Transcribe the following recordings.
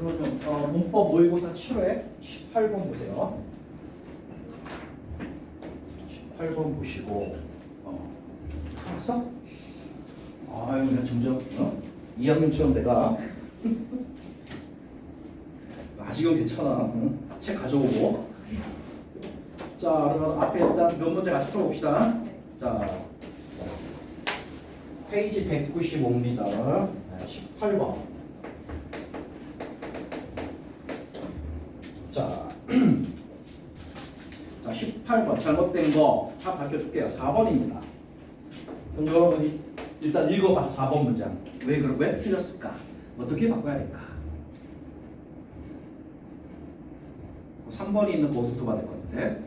그러면 문법 모의고사 7회 18번 보세요. 18번 보시고 알았어? 아유 그냥 점점 2학년처럼 내가 아직은 괜찮아. 책 가져오고. 자 그러면 앞에 일단 몇 문제 같이 풀어봅시다. 자 페이지 195입니다. 18번. 자 18번 잘못된 거 다 밝혀줄게요. 4번입니다. 그럼 여러분이 일단 읽어봐. 4번 문장. 왜 틀렸을까? 어떻게 바꿔야 될까? 3번이 있는 거기서부터 받을 건데.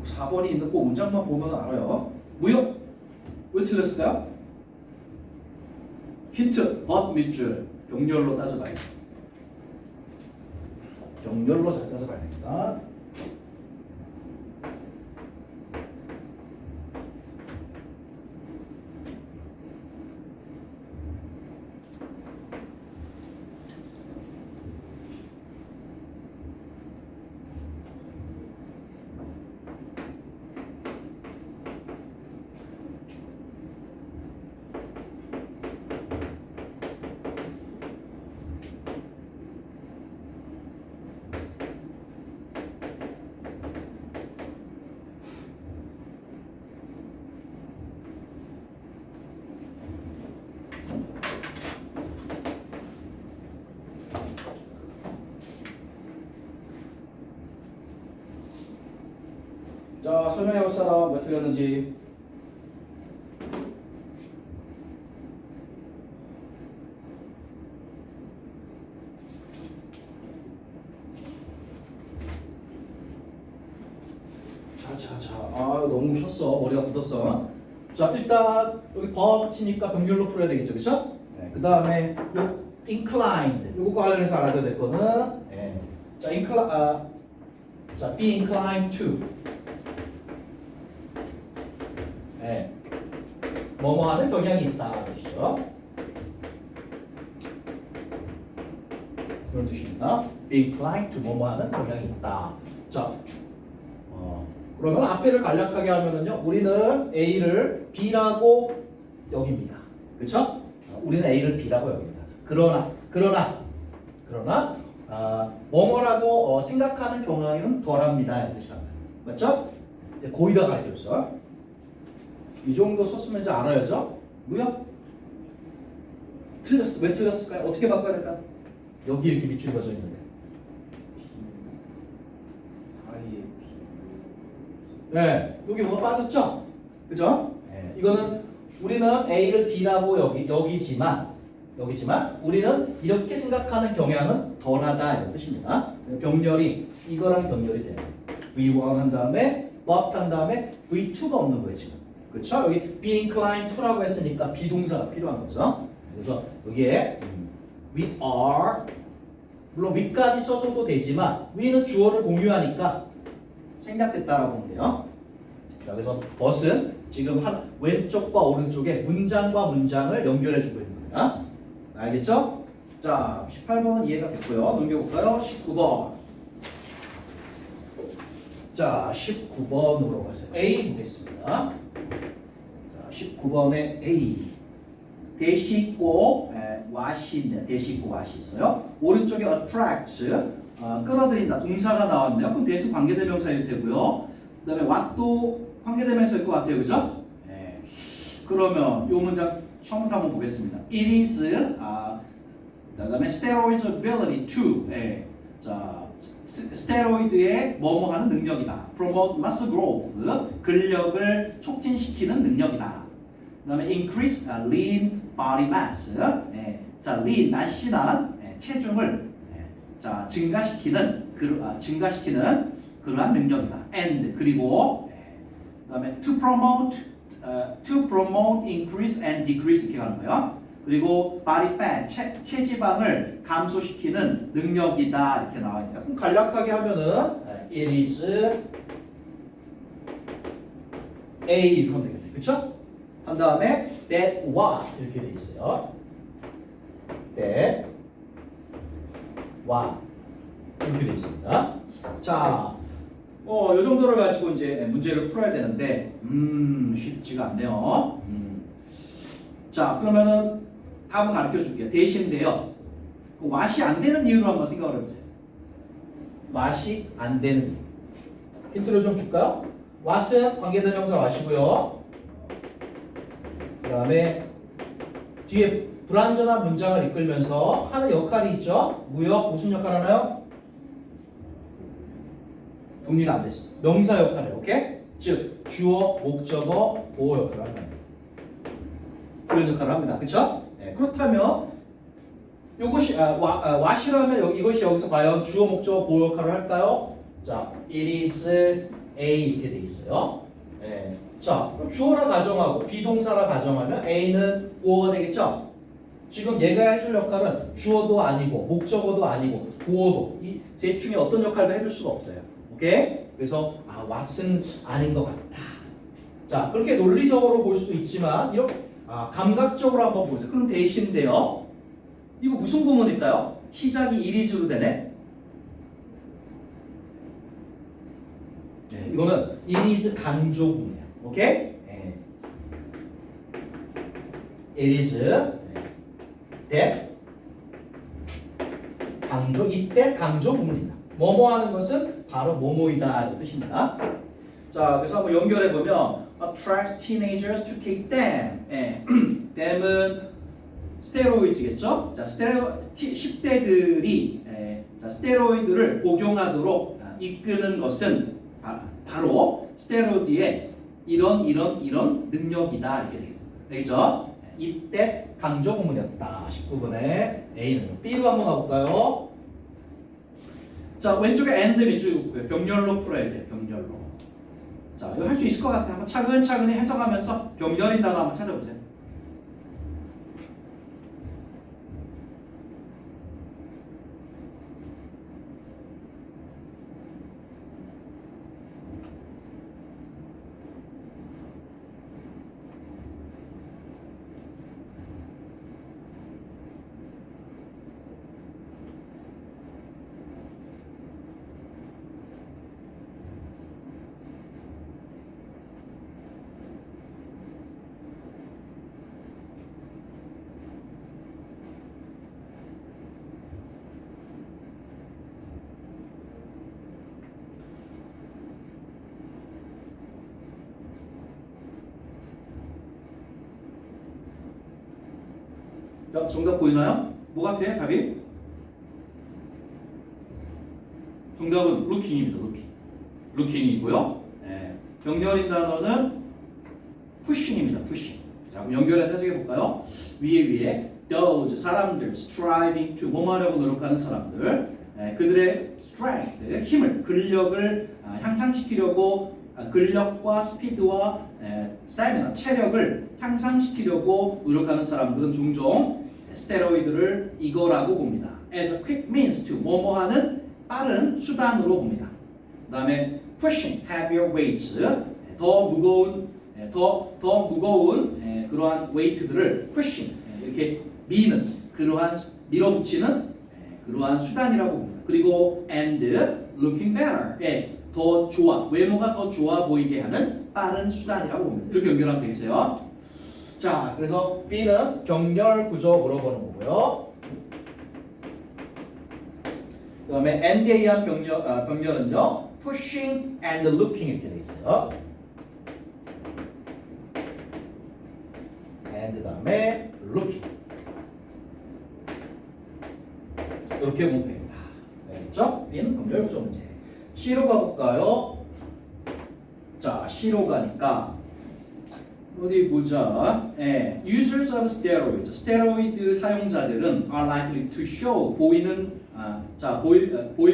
자, 4번이 있는 그 문장만 보면 알아요. 무역 왜 틀렸을까요? 힌트 but 밑줄 병렬로 따져봐야 돼. 병렬로 잘 따져봐야 됩니다. 자, 설명해 볼 사람 몇 틀렸는지. 자. 아, 너무 쉬었어. 머리가 굳었어. 자, 일단 여기 버치니까 병렬로 풀어야 되겠죠, 그렇죠? 네, 그 다음에 요 inclined 요거 관련해서 알아야 될 거는 자, be inclined to 뭐뭐 하는 경향이 있다 그러시죠? 그런 뜻입니다. be inclined to 뭐뭐 하는 경향이 있다. 자, 그러면 앞에를 간략하게 하면은요, 우리는 A를 B라고 여깁니다. 그렇죠? 우리는 A를 B라고 여깁니다. 그러나 뭐뭐라고 생각하는 경향은 덜합니다. 이 뜻이란 말이에요. 맞죠? 거의 다 가르쳐줬어. 이 정도 썼으면 이제 알아야죠. 뭐야? 틀렸어. 왜 틀렸을까요? 어떻게 바꿔야 될까? 여기 이렇게 밑줄이 그어져 있는데. 네, 여기 뭐가 빠졌죠? 그죠? 네. 이거는 우리는 A를 B라고 여기지만 우리는 이렇게 생각하는 경향은 덜하다 이런 뜻입니다. 병렬이 이거랑 병렬이 돼요. V1 한 다음에 but 한 다음에 V2가 없는 거예요 지금. 그렇죠? 여기 be inclined to라고 했으니까 비동사가 필요한 거죠. 그래서 여기에 we are 물론 we까지 써줘도 되지만 we는 주어를 공유하니까 생략됐다라고 보면 돼요. 자, 그래서 but은 지금 왼쪽과 오른쪽에 문장과 문장을 연결해주고 있는 겁니다. 알겠죠? 자, 18번은 이해가 됐고요. 넘겨볼까요? 19번. 자, 19번으로 가서 A 보겠습니다. 자, 19번에 A. 대시 있고 와시 있네요. 대시 있고 와시 있어요. 오른쪽에 attract, 끌어들인다. 동사가 나왔네요. 그럼 대시 관계대명사일 테고요. 그 다음에 what도 관계대명사일 것 같아요. 그죠? 네. 그러면 이 문장 처음부터 한번 보겠습니다. It is, 그 다음에 steroid's ability to. 자, 스테로이드의 뭐뭐 하는 능력이다. promote muscle growth, 근력을 촉진시키는 능력이다. 그 다음에 increase lean body mass, 자, lean, 날씬한 체중을 자, 증가시키는 그러한 능력이다. and, 그리고 그 다음에 to promote increase and decrease 이렇게 가는 거예요. 그리고 body fat, 체지방을 감소시키는 능력이다 이렇게 나와 있네요. 그럼 간략하게 하면은 it is A 이렇게 하면 되겠네, 그렇죠? 한 다음에 that what 이렇게 돼 있어요. that what 이렇게 돼 있습니다. 자, 이 정도를 가지고 이제 문제를 풀어야 되는데 쉽지가 않네요. 자, 그러면은 답은 가르쳐 줄게요. 대신인데요. what이 안 되는 이유로 한번 생각을 해보세요. what이 안 되는 이유. 힌트를 좀 줄까요? what은 관계대명사 what이고요. 그 다음에 뒤에 불완전한 문장을 이끌면서 하는 역할이 있죠. 무역 무슨 역할 하나요? 정리가 안 됐어. 명사 역할이에요. 오케이? 즉 주어, 목적어, 보호 역할을 합니다. 그런 역할을 합니다. 그렇죠? 네, 그렇다면 이것이 what이라면 이것이 여기서 과연 주어, 목적어, 보호 역할을 할까요? 자, it is A 이렇게 돼 있어요. 네. 자, 주어라 가정하고 비동사라 가정하면 A는 보호가 되겠죠? 지금 얘가 해줄 역할은 주어도 아니고 목적어도 아니고 보호도 이 셋 중에 어떤 역할도 해줄 수가 없어요. 오케이? 그래서 what은 아닌 것 같다. 자, 그렇게 논리적으로 볼 수도 있지만 이렇게 감각적으로 한번 보세요. 그럼 대신인데요. 이거 무슨 구문일까요? 시작이 이리즈로 되네. 네, 이거는 이리즈 강조 구문이야. 오케이? 네. 이리즈 that 강조, 이때 강조 구문입니다. 뭐뭐 하는 것은 바로 뭐뭐이다 이런 뜻입니다. 자, 그래서 한번 연결해 보면 attracts teenagers to take them. them은 스테로이드겠죠? 자, 10대들이 자, 스테로이드를 복용하도록 이끄는 것은 바로 스테로이드의 이런 능력이다 이렇게 되겠습니다. 되겠죠? 이때 강조 구문이었다. 19번에 A는 B로 한번 가볼까요? 자, 왼쪽에 and 밑줄이 있고요. 병렬로 풀어야 돼요. 병렬로. 자, 이거 할 수 있을 것 같아요. 한번 차근차근히 해석하면서 병렬인 단어 한번 찾아보세요. 자, 정답 보이나요? 뭐 같아? 답이? 정답은 looking입니다. looking이고요. 네. 병렬인 단어는 pushing입니다. pushing. 자, 그럼 연결해서 해석해 볼까요? 위에 those 사람들, striving to 뭐뭐 하려고 노력하는 사람들, 그들의 strength, 힘을, 근력을 향상시키려고 근력과 스피드와 스태미나, 체력을 향상시키려고 노력하는 사람들은 종종 스테로이드를 이거라고 봅니다. as a quick means to 뭐뭐 하는 빠른 수단으로 봅니다. 그 다음에 pushing heavier weights, 더 무거운 그러한 웨이트들을 pushing 이렇게 미는 그러한 밀어붙이는 그러한 수단이라고 봅니다. 그리고 and looking better, 더 좋아, 외모가 더 좋아 보이게 하는 빠른 수단이라고 봅니다. 이렇게 연결하면 되겠어요. 자, 그래서 B는 병렬 구조 물어보는 거고요. 그 다음에 and에 의한 병렬은요, pushing and looking 이렇게 되어 있어요. and 다음에 looking. 이렇게 보면 됩니다. 네. 되겠죠? B는 병렬 구조 문제. C로 가볼까요? 자, C로 가니까 어디 보자. Users of steroids, 스테로이드 사용자들은 are likely to show 보일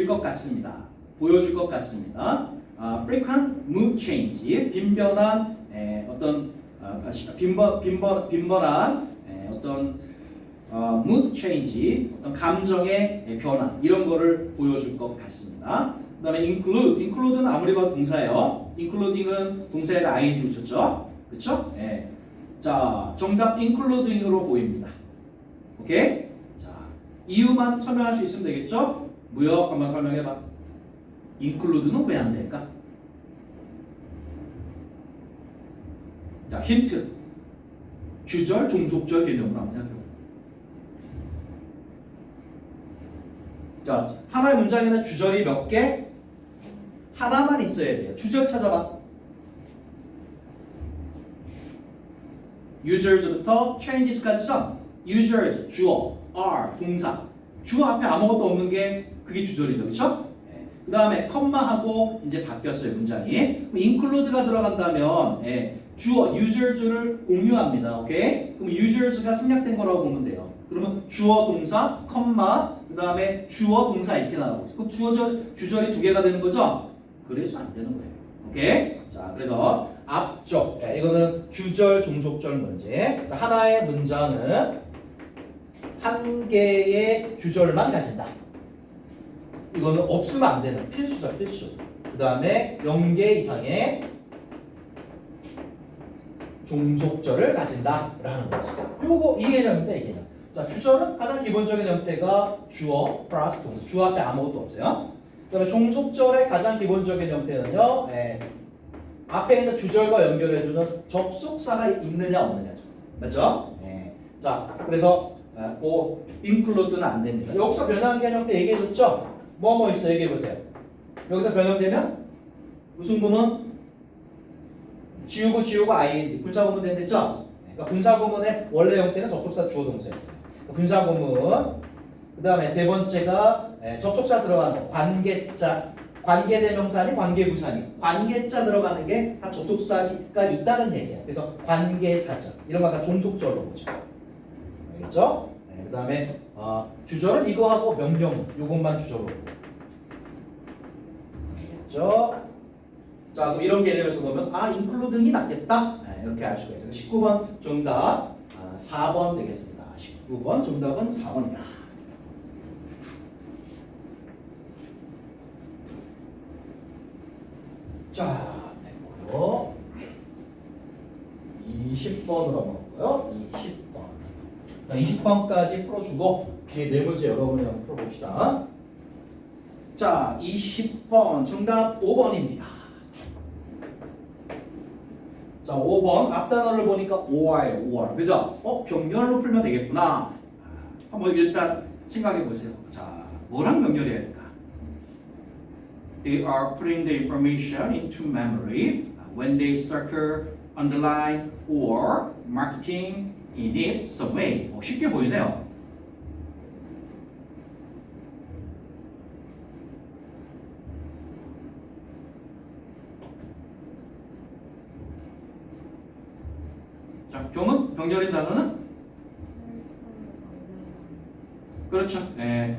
것 같습니다. 보여줄 것 같습니다. frequent mood change, 빈번한 어떤 mood change, 어떤 감정의 변화 이런 거를 보여줄 것 같습니다. 그다음에 include는 아무리 봐도 동사예요. including은 동사에 ing 붙였죠. 그렇죠? 자, 정답 including으로 보입니다. 오케이? 자, 이유만 설명할 수 있으면 되겠죠? 무역 한번 설명해 봐. include는 왜 안 될까? 자, 힌트. 주절, 종속절 개념으로 한번 생각해 봐. 자, 하나의 문장에는 주절이 몇 개? 하나만 있어야 돼요. 주절 찾아봐. users부터 changes까지죠. users, 주어, are, 동사. 주어 앞에 아무것도 없는 게 그게 주절이죠. 그렇죠? 그 다음에 컴마하고 이제 바뀌었어요. 문장이. include가 들어간다면 주어, users를 공유합니다. 오케이? 그럼 users가 생략된 거라고 보면 돼요. 그러면 주어, 동사, 컴마, 그 다음에 주어, 동사 이렇게 나가고 그럼 주절이 두 개가 되는 거죠? 그래서 안 되는 거예요. 오케이? 자, 그래서 앞쪽. 이거는 주절, 종속절 문제. 자, 하나의 문장은 한 개의 주절만 가진다. 이거는 없으면 안 되는 필수죠, 필수. 그 다음에 0개 이상의 종속절을 가진다라는 거죠. 요거 이 개념입니다, 이 개념. 자, 주절은 가장 기본적인 형태가 주어 플러스 동사. 주어 앞에 아무것도 없어요. 그다음에 종속절의 가장 기본적인 형태는요. 앞에 있는 주절과 연결해주는 접속사가 있느냐 없느냐죠. 맞죠? 자, 그래서 그 include는 안 됩니다. 여기서 변형된 형태 얘기해줬죠? 뭐 있어? 얘기해보세요. 여기서 변형되면 무슨 구문? 지우고 ing 분사구문 된댔죠? 그러니까 분사구문의 원래 형태는 접속사 주어 동사였어요. 분사구문. 그 다음에 세 번째가 접속사 들어가는 관계자, 관계대명사니 관계부사니 관계자 들어가는 게 다 접속사가 있다는 얘기야. 그래서 관계사절 이런 거 다 종속절로 보죠. 알겠죠? 그 다음에 주절은 이거하고 명령 요것만 주절로 보고. 알겠죠? 자, 그럼 이런 개념에서 보면 includeing이 낫겠다. 이렇게 알 수가 있어요. 19번 정답 4번 되겠습니다. 19번 정답은 4번이다. 자, 됐고요. 20번으로 넘어가고요. 20번. 20번까지 풀어주고 뒤에 네 문제 여러분이 한번 풀어봅시다. 자, 20번 정답 5번입니다. 자, 5번 앞 단어를 보니까 OR예요. OR. 그죠? 병렬로 풀면 되겠구나. 한번 일단 생각해 보세요. 자, 뭐랑 병렬해야 될까? They are putting the information into memory when they circle, underline, or marketing in it some way. 쉽게 보이네요. 자, 경은 병렬인 단어는 그렇죠.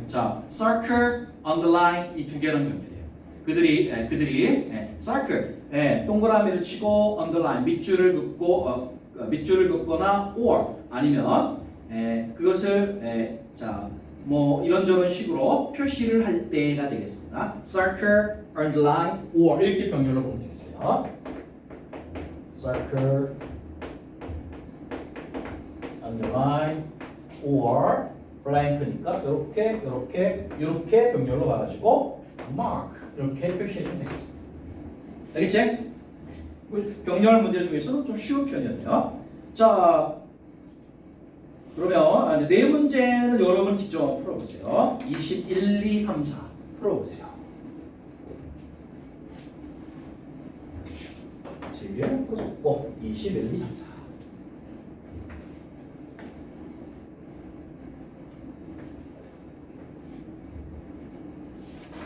자, circle, underline 이 두 개는 병렬이에요. 그들이 circle, 동그라미를 치고 underline 밑줄을 긋거나 or 아니면 그것을 자, 뭐 이런저런 식으로 표시를 할 때가 되겠습니다. circle, underline, or 이렇게 병렬로 보면 되겠어요. circle, underline, or blank니까 이렇게 병렬로 봐가지고 mark 이렇게 표시해주면 되겠습니다. 알겠지? 병렬 문제 중에서는 좀 쉬운 편이었네요. 자, 그러면 네 문제는 여러분 직접 풀어보세요. 21, 2, 3, 4 풀어보세요. 지금 풀어줬고 21, 2, 3, 4 자,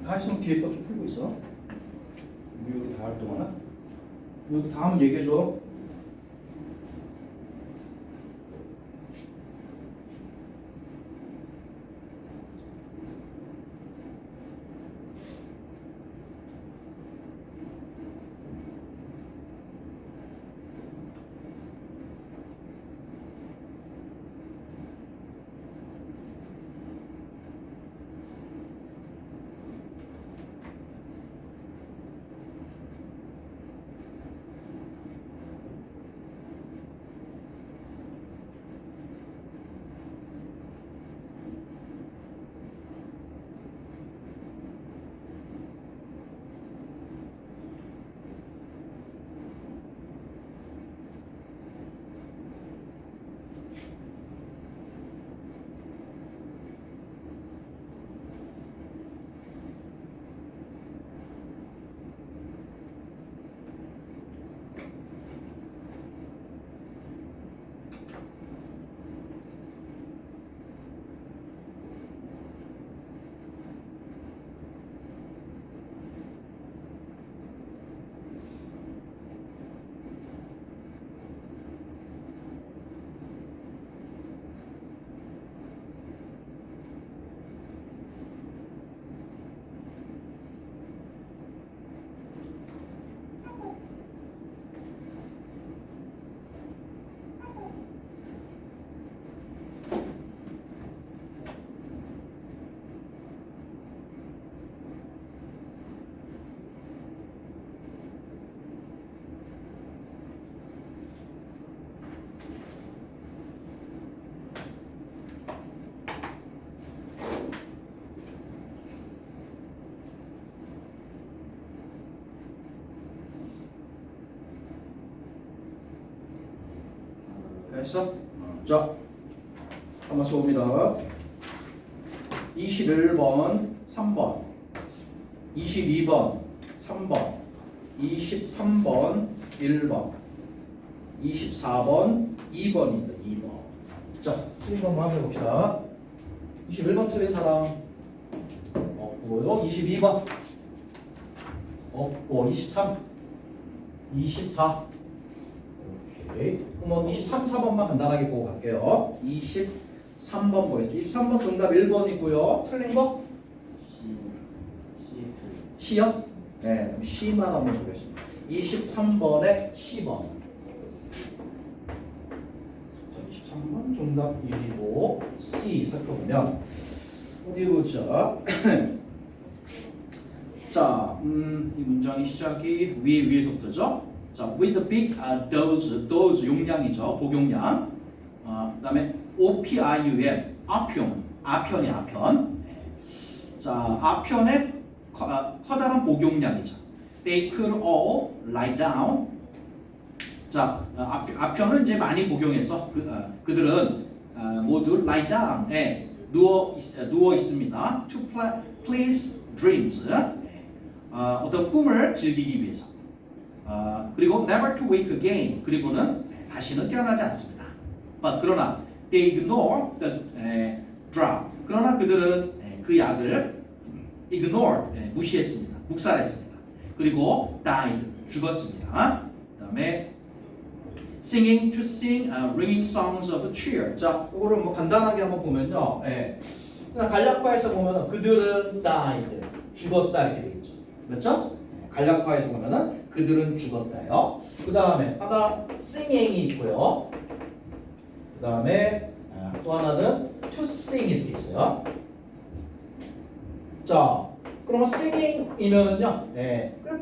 다 했으면 뒤에 거 좀 풀고 있어. 우리 여기 다 할 동안은 여기 다음 얘기해줘. 됐어? 자, 한번 써봅니다. 21번, 3번, 22번, 3번, 23번, 1번, 24번, 2번입니다. 2번. 자, 틀린 거 한번 해봅시다. 21번 틀린 사람 없고요. 22번 없고, 23, 24. 오케이. 그럼 23, 4번만 간단하게 보고 갈게요. 23번 보겠습니다. 23번 정답 1번이고요. 틀린 거? C요? 네, 그럼 C만 한번 보겠습니다. 23번에 10번. 자, 23번 정답 1이고 C 살펴보면 어디 보자. 자, 이 문장의 시작이 위에서부터죠. 자, with big dose 용량이죠. 복용량. 그다음에 OPIUM 아편이 아편. 자, 아편의 커다란 복용량이죠. They could all lie down. 자, 아편을 이제 많이 복용해서 그들은 모두 lie down에 누워 있습니다. To please dreams. 어떤 꿈을 즐기기 위해서. 그리고 never to wake again. 그리고는 다시는 깨어나지 않습니다. But 그러나 they ignore the drug. 그러나 그들은 그 약을 ignore 무시했습니다. 묵살했습니다. 그리고 died 죽었습니다. 그다음에 singing to sing, ringing songs of cheer. 자, 이거를 뭐 간단하게 한번 보면요. 간략화해서 보면 그들은 died 죽었다 이렇게 되겠죠. 그렇죠? 간략화해서 보면은 그들은 죽었다요. 그 다음에 하나 singing이 있고요. 그 다음에 또 하나는 to sing 이렇게 있어요. 자, 그러면 singing이면은요,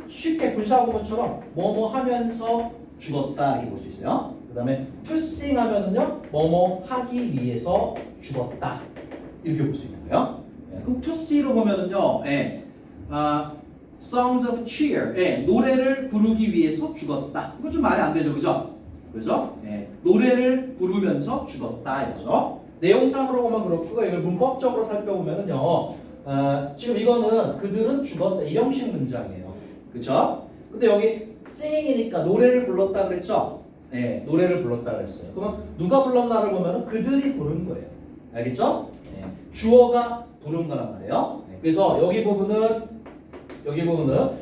쉽게 분사구문처럼 뭐뭐 하면서 죽었다 이렇게 볼 수 있어요. 그 다음에 to sing 하면은요, 뭐뭐 하기 위해서 죽었다 이렇게 볼 수 있는 거예요. 그럼 to sing로 보면은요, songs of cheer, 노래를 부르기 위해서 죽었다. 이거 좀 말이 안 되죠, 그죠? 그죠? 노래를 부르면서 죽었다 이거죠. 내용상으로 보면 그렇고 이걸 문법적으로 살펴보면은요, 지금 이거는 그들은 죽었다 이 형식 문장이에요, 그죠? 근데 여기 singing이니까 노래를 불렀다 그랬죠? 노래를 불렀다 그랬어요. 그러면 누가 불렀나를 보면은 그들이 부른 거예요, 알겠죠? 주어가 부른 거란 말이에요. 그래서 여기 부분은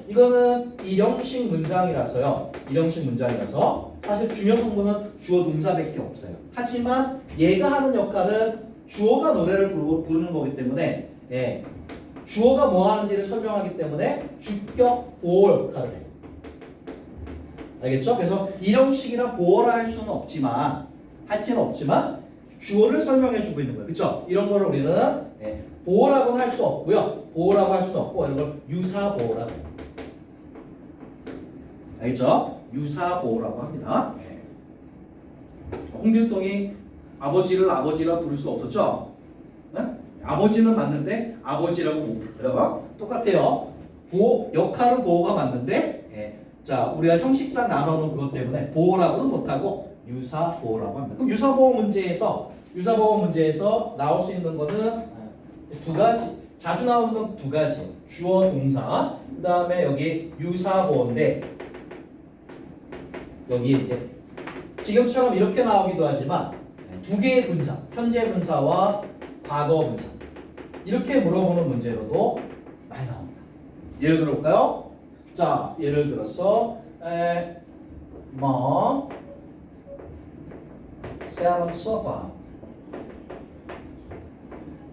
이거는 일형식 문장이라서요. 일형식 문장이라서 사실 중요 성분은 주어 동사밖에 없어요. 하지만 얘가 하는 역할은 주어가 노래를 부르는 거기 때문에 주어가 뭐 하는지를 설명하기 때문에 주격 보어 역할을 해요. 알겠죠? 그래서 일형식이라 보어라 할 수는 없지만 주어를 설명해 주고 있는 거예요. 그렇죠? 이런 거를 우리는 보어라고는 할 수 없고요. 보어라고 할 수는 없고 이런 걸 유사보어라고 해요. 알겠죠? 유사보어라고 합니다. 홍길동이 아버지를 아버지라 부를 수 없었죠? 네? 아버지는 맞는데 아버지라고 못 불러요. 똑같아요. 역할은 보어가 맞는데 자 우리가 형식상 나눠놓은 그것 때문에 보어라고는 못하고 유사보어라고 합니다. 그럼 유사보어 문제에서 나올 수 있는 거는 두 가지, 자주 나오는 건 두 가지. 주어 동사, 그 다음에 여기 유사보어인데 여기 이제 지금처럼 이렇게 나오기도 하지만 두 개의 분사, 현재 분사와 과거 분사 이렇게 물어보는 문제로도 많이 나옵니다. 예를 들어볼까요? 자, 예를 들어서 Mom sat on sofa.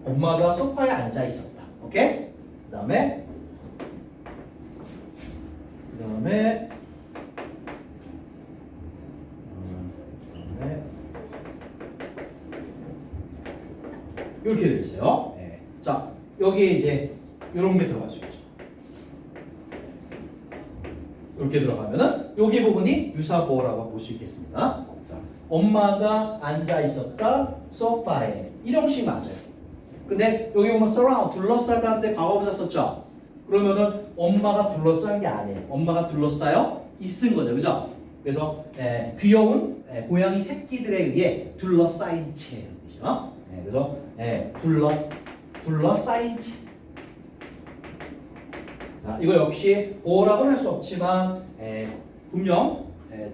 엄마가 소파에 앉아 있었다. 오케이? 그다음에 이렇게 되어 있어요. 자, 여기에 이제 이런 게 들어갈 수 있죠. 이렇게 들어가면은 여기 부분이 유사보어라고 볼 수 있겠습니다. 자, 엄마가 앉아 있었다 소파에 일형식 맞아요. 근데 여기 보면 surround 둘러싸다인데 과거분사 썼죠. 그러면은 엄마가 둘러싼 게 아니에요. 엄마가 둘러싸여 있은 거죠, 그죠? 그래서 귀여운 고양이 새끼들에 의해 둘러싸인 채죠. 그래서 둘러싸인 채. 자, 이거 역시 보어라고는 할 수 없지만 분명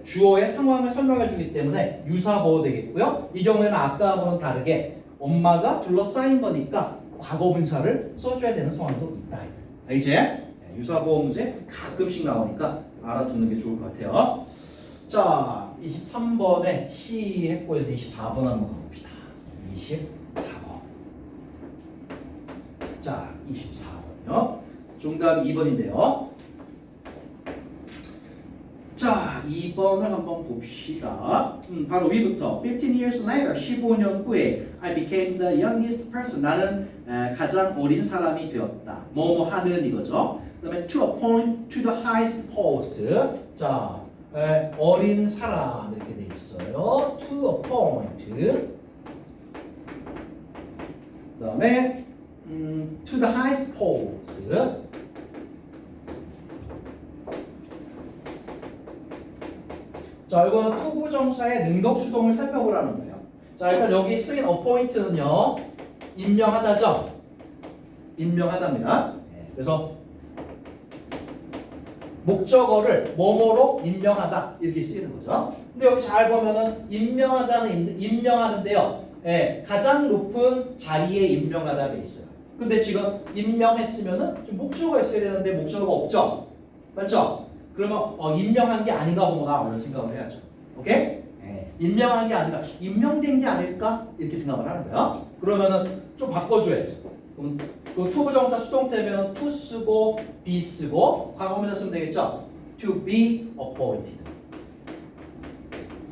주어의 상황을 설명해 주기 때문에 유사보어 되겠고요. 이 경우에는 아까하고는 다르게 엄마가 둘러싸인 거니까 과거분사를 써줘야 되는 상황도 있다. 이제 유사보어 문제 가끔씩 나오니까 알아두는 게 좋을 것 같아요. 자, 23번에 시 했고 이제 24번 한번 가봅시다. 24번. 자, 24번요. 정답 2번인데요. 자, 2번을 한번 봅시다. 바로 위부터 15 years later, 15년 후에 I became the youngest person. 나는 가장 어린 사람이 되었다. 뭐뭐 하는 이거죠. 그 다음에 to appoint to the highest post. 자, 어린 사람 이렇게 돼 있어요. to appoint. 그 다음에 to the highest post. 자, 이거는 투부정사의 능동수동을 살펴보라는 거예요. 자, 일단 여기 쓰인 appoint는요, 임명하다죠? 임명하다입니다. 그래서 목적어를 뭐뭐로 임명하다 이렇게 쓰이는 거죠. 근데 여기 잘 보면은 임명하는데요. 가장 높은 자리에 임명하다 돼 있어요. 근데 지금 임명했으면은 지금 목적어가 있어야 되는데 목적어가 없죠? 맞죠? 그러면 임명한 게 아닌가 보구나 이런 생각을 해야죠. 오케이? 임명한 게 아니라 임명된 게 아닐까 이렇게 생각을 하는 거예요. 그러면은 좀 바꿔줘야죠. 그럼 그 투부정사 수동태면 to 쓰고 be 쓰고 과거분사 쓰면 되겠죠. To be appointed.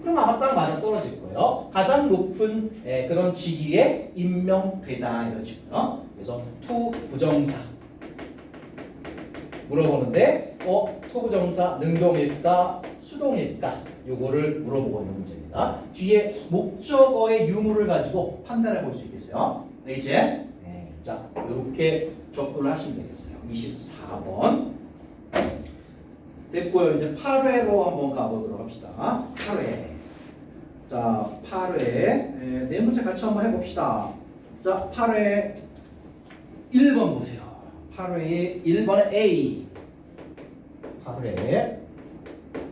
그럼 아마 딱 맞아 떨어질 거예요. 가장 높은 그런 직위에 임명되다 이러죠. 그래서 to 부정사 물어보는데 투부정사 능동일까 수동일까 요거를 물어보고 있는 문제입니다. 뒤에 목적어의 유무를 가지고 판단해 볼 수 있겠어요. 네, 이제 자 이렇게 접근을 하시면 되겠어요. 24번 됐고요. 이제 8회로 한번 가보도록 합시다. 8회. 자 8회 네 문제 같이 한번 해봅시다. 자 8회 1번 보세요. 8회의 1번의 A. 8회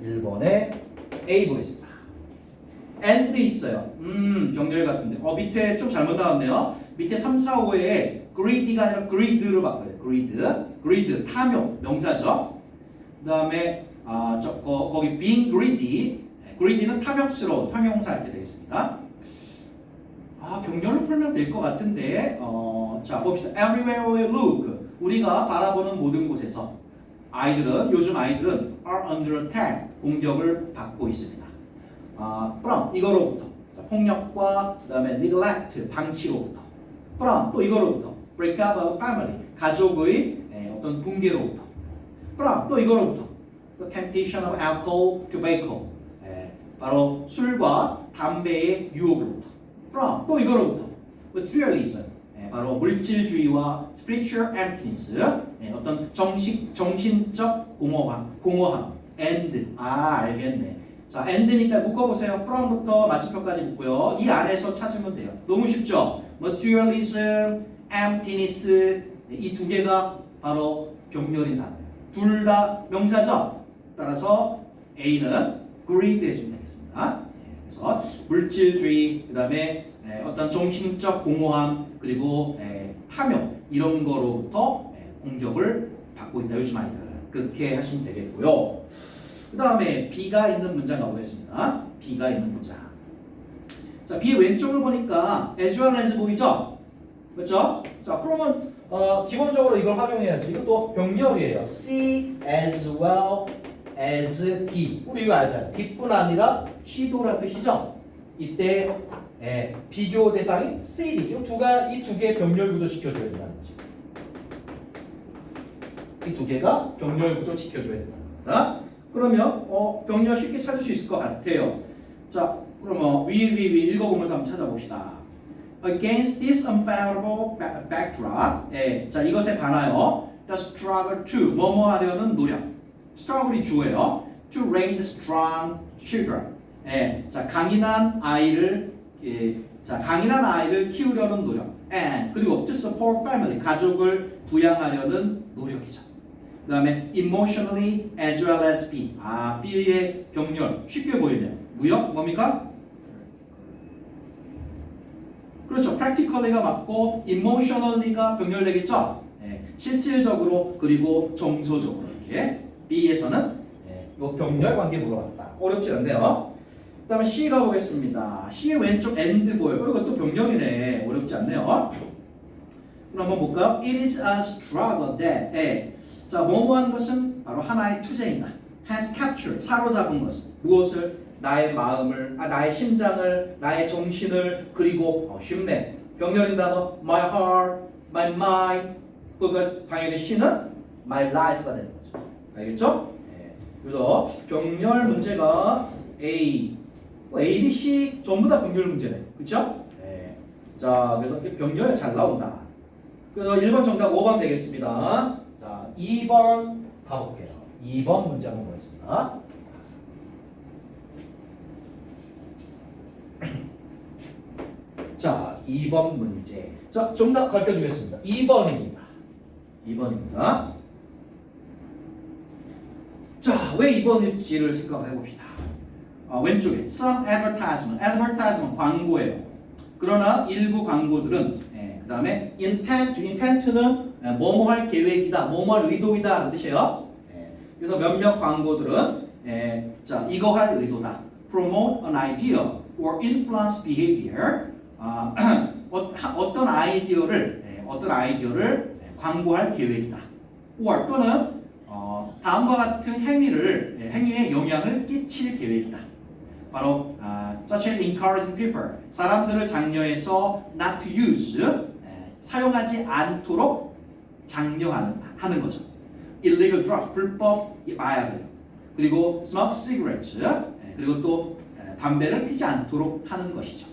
1번에 A 보겠습니다. and 있어요. 병렬 같은데. 밑에 좀 잘못 나왔네요. 밑에 3, 4, 5에 greedy가 아니라 greed로 바꿔요. greed, 탐욕, 명사죠. 그 다음에 거기 being greedy, greedy는 탐욕스러운, 형용사 할 때 되겠습니다. 병렬로 풀면 될 것 같은데, 자 봅시다. Everywhere we look, 우리가 바라보는 모든 곳에서 요즘 아이들은 are under attack, 공격을 받고 있습니다. from 이거로부터 폭력과 그 다음에 neglect, 방치로부터 from 또 이거로부터 break up of family, 가족의 어떤 붕괴로부터 from 또 이거로부터 the temptation of alcohol, tobacco, 바로 술과 담배의 유혹으로부터 from 또 이거로부터 materialism, 바로 물질주의와 spiritual emptiness, 어떤 정신적 공허함 and 알겠네. 자, and니까 묶어보세요. from부터 마침표까지 묶고요. 이 안에서 찾으면 돼요. 너무 쉽죠? materialism, emptiness, 이 두 개가 바로 병렬인 단어예요. 둘 다 명사죠? 따라서 A는 greed 해주면 되겠습니다. 그래서 물질주의, 그 다음에 어떤 정신적 공허함, 그리고 탐욕 이런 거로부터 공격을 받고 있다. 요즘 아이들 그렇게 하시면 되겠고요. 그 다음에 B가 있는 문장 가보겠습니다. B가 있는 문장. 자, B의 왼쪽을 보니까 as well as 보이죠? 그렇죠? 자, 그러면 기본적으로 이걸 활용해야지. 이것도 병렬이에요. C as well as D. 우리 이거 알잖아요. D뿐 아니라 C도란 뜻이죠? 이때 비교 대상이 CD. 이 두 개 병렬 구조 시켜줘야 된다는 거지. 이 두 개가 병렬 구조 시켜줘야 된다는 겁니다. 그러면 병렬 쉽게 찾을 수 있을 것 같아요. 자, 그러면 위 읽어보면서 한번 찾아봅시다. Against this unfavorable backdrop, 자 이것에 반하여 the struggle to 뭐뭐 하려는 노력. struggle이 주어예요. To raise strong children. 자 강인한 아이를 키우려는 노력. And 그리고 to support family, 가족을 부양하려는 노력이죠. 그 다음에 emotionally as well as B. B의 병렬 쉽게 보이네요. 무역 뭡니까? 그렇죠. practically가 맞고 emotionally가 병렬되겠죠. 실질적으로 그리고 정서적으로 이렇게 B에서는 이 병렬 관계 물어봤다. 어렵지 않네요. 그 다음에 C 가보겠습니다. C의 왼쪽 and 보여요. 이것도 병렬이네. 어렵지 않네요. 그럼 한번 볼까요? It is a struggle that 자, 뭐뭐한 것은 바로 하나의 투쟁이다. has captured, 사로잡은 것은 무엇을? 나의 마음을, 나의 심장을, 나의 정신을, 그리고 쉽네. 병렬인 단어 my heart, my mind. 그러니까 당연히 C는 my life가 되는 거죠. 알겠죠? 그래서 병렬 문제가 A, A, B, C 전부 다 병렬 문제네. 그렇죠? 자, 그래서 병렬 잘 나온다. 그래서 1번 정답 5번 되겠습니다. 자, 2번 가볼게요. 2번 문제 한번 보겠습니다. 자, 2번 문제. 자, 정답 밝혀주겠습니다. 2번입니다. 2번입니다. 자, 왜 2번일지를 생각을 해봅시다. 왼쪽에 some advertisement 광고예요. 그러나 일부 광고들은 그 다음에 intent는 뭐뭐 할 계획이다, 뭐뭐 할 의도이다 라는 뜻이에요. 그래서 몇몇 광고들은 자 이거 할 의도다. promote an idea or influence behavior. 어떤 아이디어를 광고할 계획이다. or 또는 다음과 같은 행위에 영향을 끼칠 계획이다. 바로 such as encouraging people, 사람들을 장려해서 not to use, 사용하지 않도록 장려하는 거죠. illegal drugs, 불법 마약을, 그리고 smoke cigarettes, 그리고 또 담배를 피지 않도록 하는 것이죠.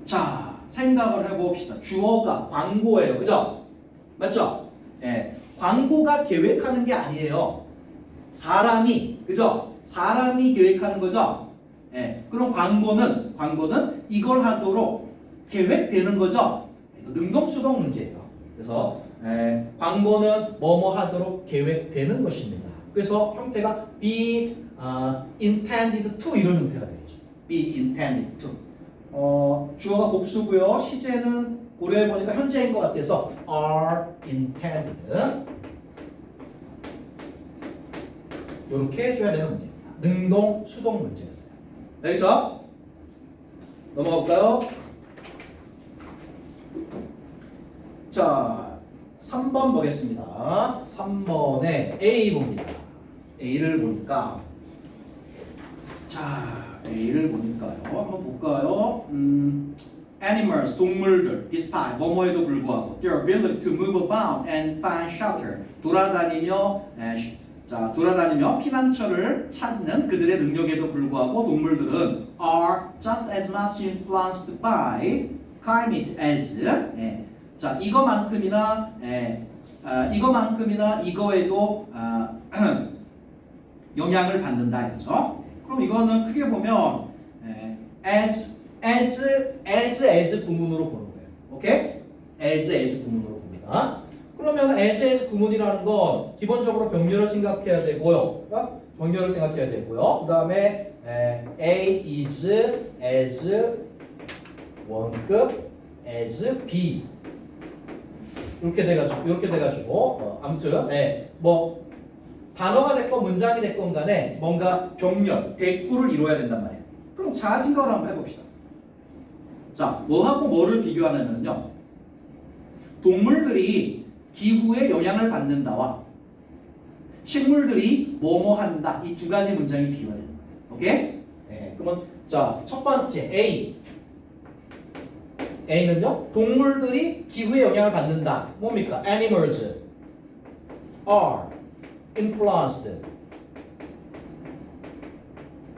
자, 생각을 해봅시다. 주어가 광고예요, 그죠? 맞죠? 광고가 계획하는 게 아니에요. 사람이, 그죠? 사람이 계획하는 거죠. 그럼 광고는 이걸 하도록 계획되는 거죠. 능동수동 문제예요. 그래서 광고는 뭐뭐 하도록 계획되는 것입니다. 그래서 형태가 be intended to 이런 형태가 되겠죠. be intended to. 주어가 복수고요. 시제는 고려해보니까 현재인 것 같아서 are intended. 이렇게 해줘야 되는 문제입니다. 능동, 수동 문제였어요. 여기서 넘어가 볼까요? 자, 3번 보겠습니다. 3번에 A 봅니다. A를 보니까 자, A를 보니까요. 한번 볼까요? Animals, 동물들, despite, 뭐뭐에도 불구하고 their ability to move about and find shelter, 돌아다니며 피난처를 찾는 그들의 능력에도 불구하고 동물들은 are just as much influenced by climate as 자, 이거만큼이나 이거에도 영향을 받는다 이거죠. 그럼 이거는 크게 보면 as 구문으로 보는 거예요. 오케이? as 구문으로 봅니다. 그러면 as 구문이라는 건 기본적으로 병렬을 생각해야 되고요. 병렬을 생각해야 되고요. 그다음에 A is as 원급 as B 이렇게 돼가지고 아무튼 뭐 단어가 됐건 문장이 됐건 간에 뭔가 병렬, 대꾸를 이루어야 된단 말이에요. 그럼 잘 생각을 한번 해봅시다. 자, 뭐하고 뭐를 비교하냐면요. 동물들이 기후에 영향을 받는다와 식물들이 뭐뭐 한다. 이 두 가지 문장이 비교가 되는 거예요. 오케이? 그러면 자, 첫 번째 A는요. 동물들이 기후에 영향을 받는다. 뭡니까? Animals are influenced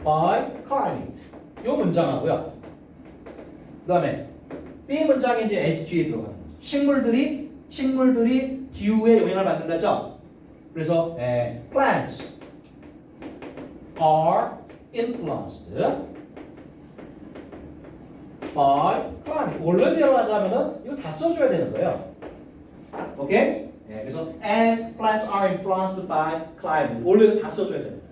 by climate. 이 문장하고요. 그 다음에 B 문장이 이제 SG에 들어가는 거죠. 식물들이 기후에 영향을 받는다죠. 그래서 plants are influenced by climate. 원래대로 하자면은 이거 다 써줘야 되는 거예요. 오케이? 그래서 as plants are influenced by climate. 원래 다 써줘야 되는 거예요.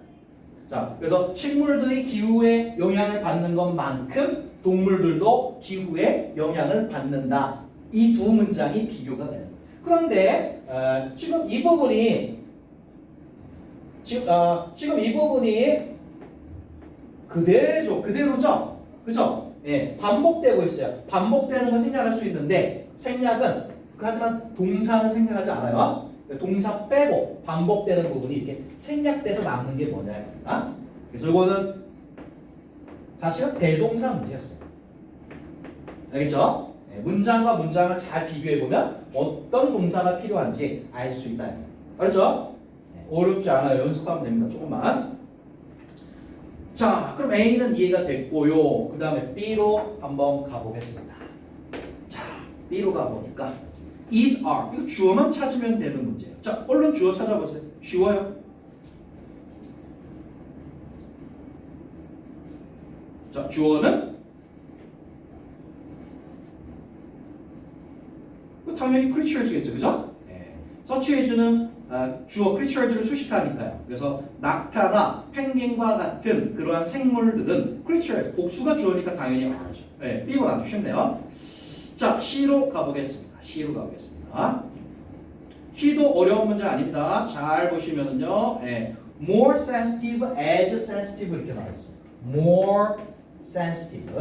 자, 그래서 식물들이 기후에 영향을 받는 것만큼 동물들도 기후에 영향을 받는다. 이 두 문장이 비교가 되는 거예요. 그런데 지금 이 부분이 그대로죠? 그죠? 반복되고 있어요. 반복되는 걸 생략할 수 있는데 생략은 하지만 동사는 생략하지 않아요. 동사 빼고 반복되는 부분이 이렇게 생략돼서 남는 게 뭐냐. 그래서 이거는 사실은 대동사 문제였어요. 알겠죠? 문장과 문장을 잘 비교해보면 어떤 동사가 필요한지 알 수 있다. 알았죠? 어렵지 않아요. 연습하면 됩니다. 조금만. 자, 그럼 A는 이해가 됐고요. 그 다음에 B로 한번 가보겠습니다. 자, B로 가보니까 is, are. 이거 주어만 찾으면 되는 문제예요. 자, 얼른 주어 찾아보세요. 쉬워요. 자, 주어는 당연히 creatures겠죠, 그죠? 서치해주는 주어 creatures를 수식하니까요. 그래서 낙타나 펭귄과 같은 그러한 생물들은 creatures, 복수가 주어니까 당연히 are죠. B보다 아주 쉽네요. 자, C로 가보겠습니다. C도 어려운 문제 아닙니다. 잘 보시면은요, more sensitive, as sensitive 이렇게 나와 있습니다. more sensitive.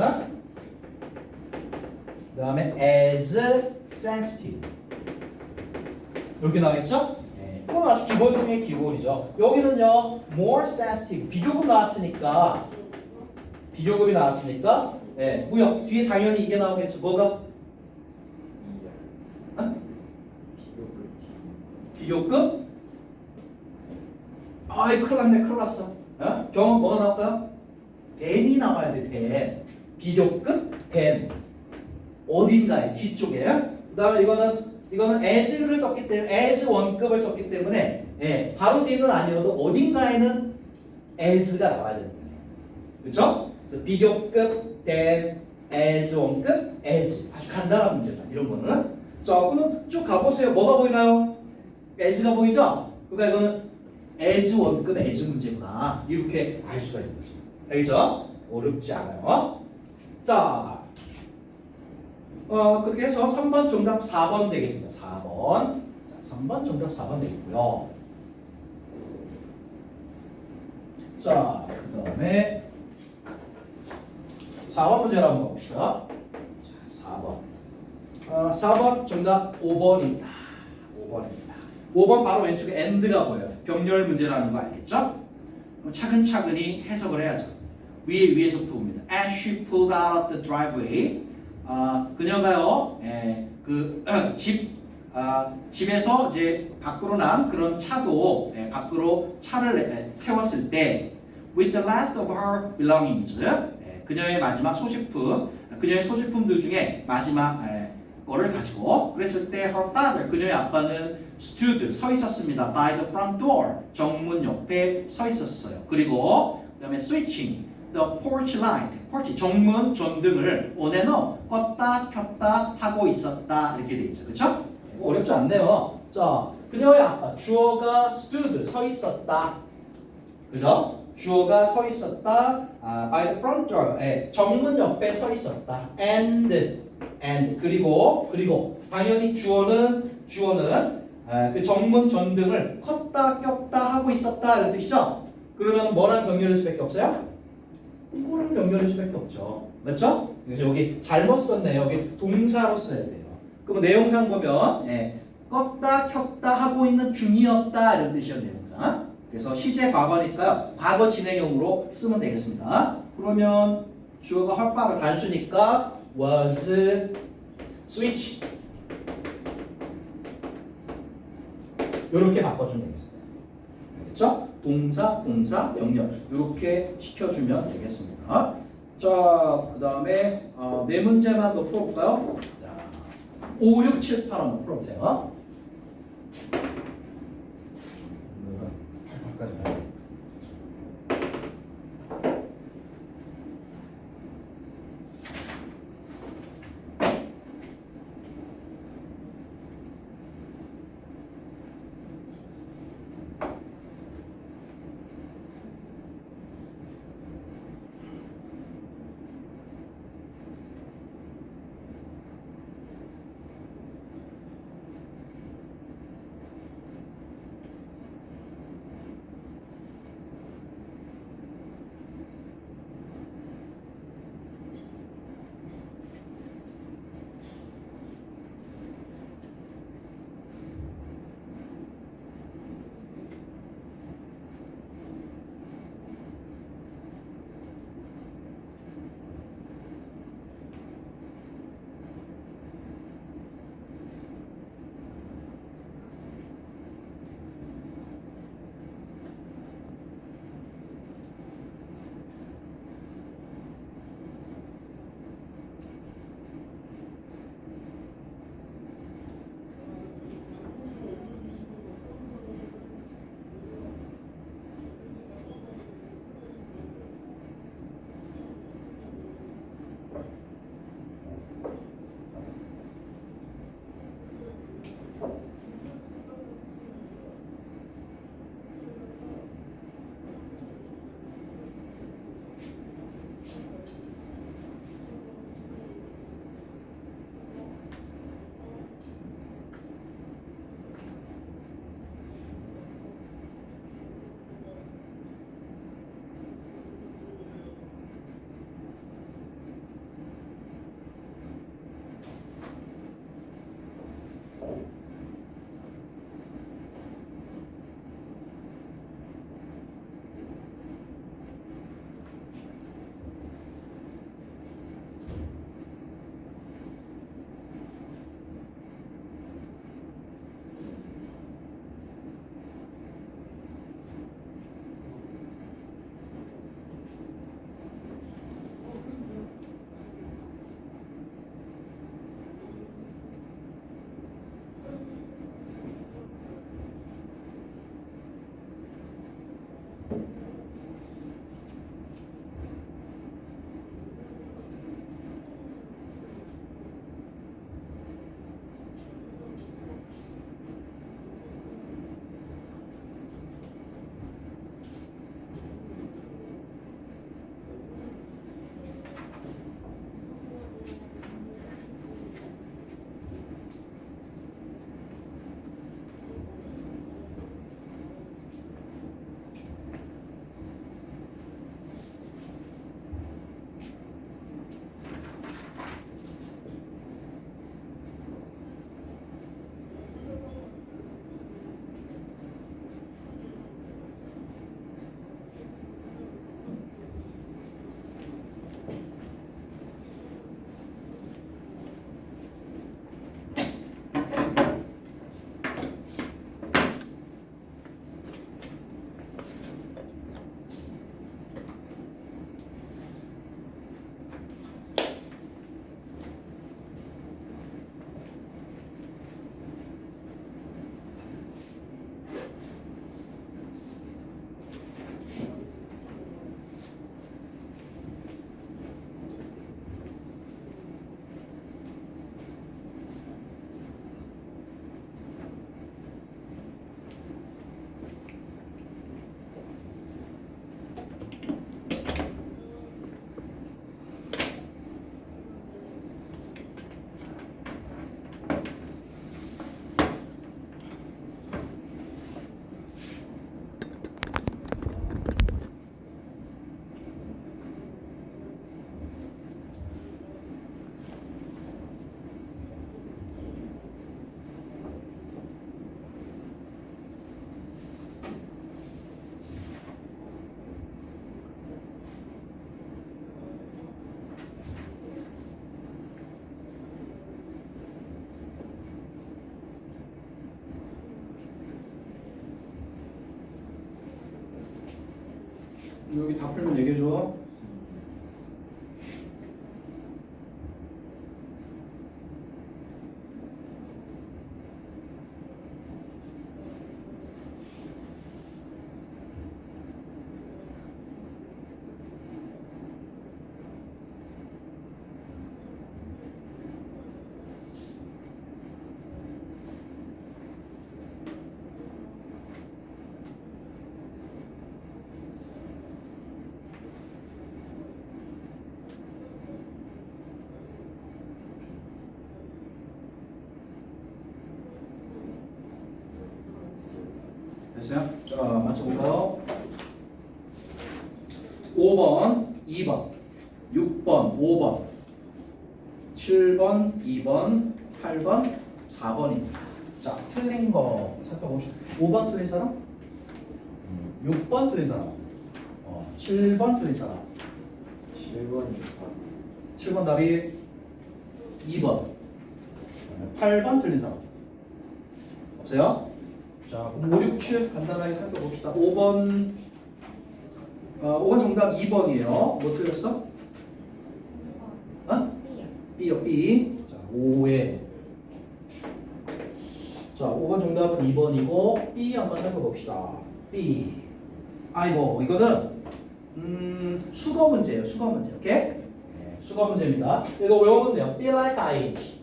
그 다음에 as sensitive 이렇게 나와있죠? 이건 아주 기본 중에 기본이죠. 여기는요 more sensitive 비교급 나왔으니까 뭐야 뒤에 당연히 이게 나오겠죠. 뭐가? 비교급? 아이 큰일 났어. 경험 뭐가 나올까요? then이 나와야 돼. then. 비교급 then. 어딘가에 뒤쪽에. 그 다음에 이거는 as를 썼기 때문에 as 원급을 썼기 때문에 바로 뒤는 아니어도 어딘가에는 as가 나와야 되는 거예요. 그렇죠? 비교급 then as 원급 as 아주 간단한 문제다. 이런 거는. 자, 그러면 쭉 가보세요. 뭐가 보이나요? as가 보이죠? 그러니까 이거는 as 원급 as 문제구나. 이렇게 알 수가 있는 거죠. 알겠죠? 어렵지 않아요. 자. 그렇게 해서 3번 정답 4번 되겠습니다. 4번. 자, 3번 정답 4번 되겠고요. 자, 그 다음에 4번 문제를 한번 봅시다. 자, 4번. 4번 정답 5번입니다. 5번입니다. 5번 바로 왼쪽에 and가 보여요. 병렬 문제라는 거 알겠죠? 그럼 차근차근히 해석을 해야죠. 위에서부터 봅니다. As she pulled out of the driveway, 그녀가요, 집에서 이제 밖으로 난 그런 차도 밖으로 차를 세웠을 때, with the last of her belongings, 그녀의 마지막 소지품, 그녀의 소지품들 중에 마지막 거를 가지고 그랬을 때 her father, 그녀의 아빠는 stood, 서 있었습니다. by the front door, 정문 옆에 서 있었어요. 그리고 그다음에 switching the porch light, porch, 정문 전등을 on and off, 껐다 켰다 하고 있었다 이렇게 돼 있죠. 그렇죠? 어렵지 않네요. 자, 그녀의 아빠 주어가 stood, 서 있었다. 그죠? 주어가 서 있었다. by the front door, 정문 옆에 서 있었다. and 그리고 당연히 주어는 그 정문 전등을 껐다 꼈다 하고 있었다 이런 뜻이죠. 그러면 뭐랑 병렬일 수밖에 없어요? 이거랑 병렬일 수밖에 없죠. 맞죠? 그래서 여기 잘못 썼네요. 여기 동사로 써야 돼요. 그럼 내용상 보면 껐다 켰다 하고 있는 중이었다 이런 뜻이에요. 내용상. 그래서 시제 과거니까 과거 진행형으로 쓰면 되겠습니다. 그러면 주어가 헐빠가 단수니까 was switch 이렇게 바꿔주면 되겠습니다. 알겠죠? 동사, 병렬 이렇게 시켜주면 되겠습니다. 자, 그 다음에 네 문제만 더 풀어볼까요? 자, 5, 6, 7, 8 한번 풀어보세요. 8까지 가요. 여기 다 풀면 얘기해줘. 됐어요? 자, 맞춰볼까요? 5번, 2번, 6번, 5번, 7번, 2번, 8번, 4번입니다. 자, 틀린 거 살펴봅시다. 5번 틀린 사람? 6번 틀린 사람? 7번 틀린 사람? 7번 답이 2번. 8번 틀린 사람? 없어요? 자, 그럼 5, 6, 7 간단하게 살펴봅시다. 5번 정답 2번이에요. 뭐 틀렸어? 어? B요, B. 자, 5에. 자, 5번 정답은 2번이고, B 한번 살펴봅시다. B. 아이고, 이거는, 수거 문제예요, 수거 문제. 오케이? 네, 수거 문제입니다. 이거 외우면 돼요. Feel like ing.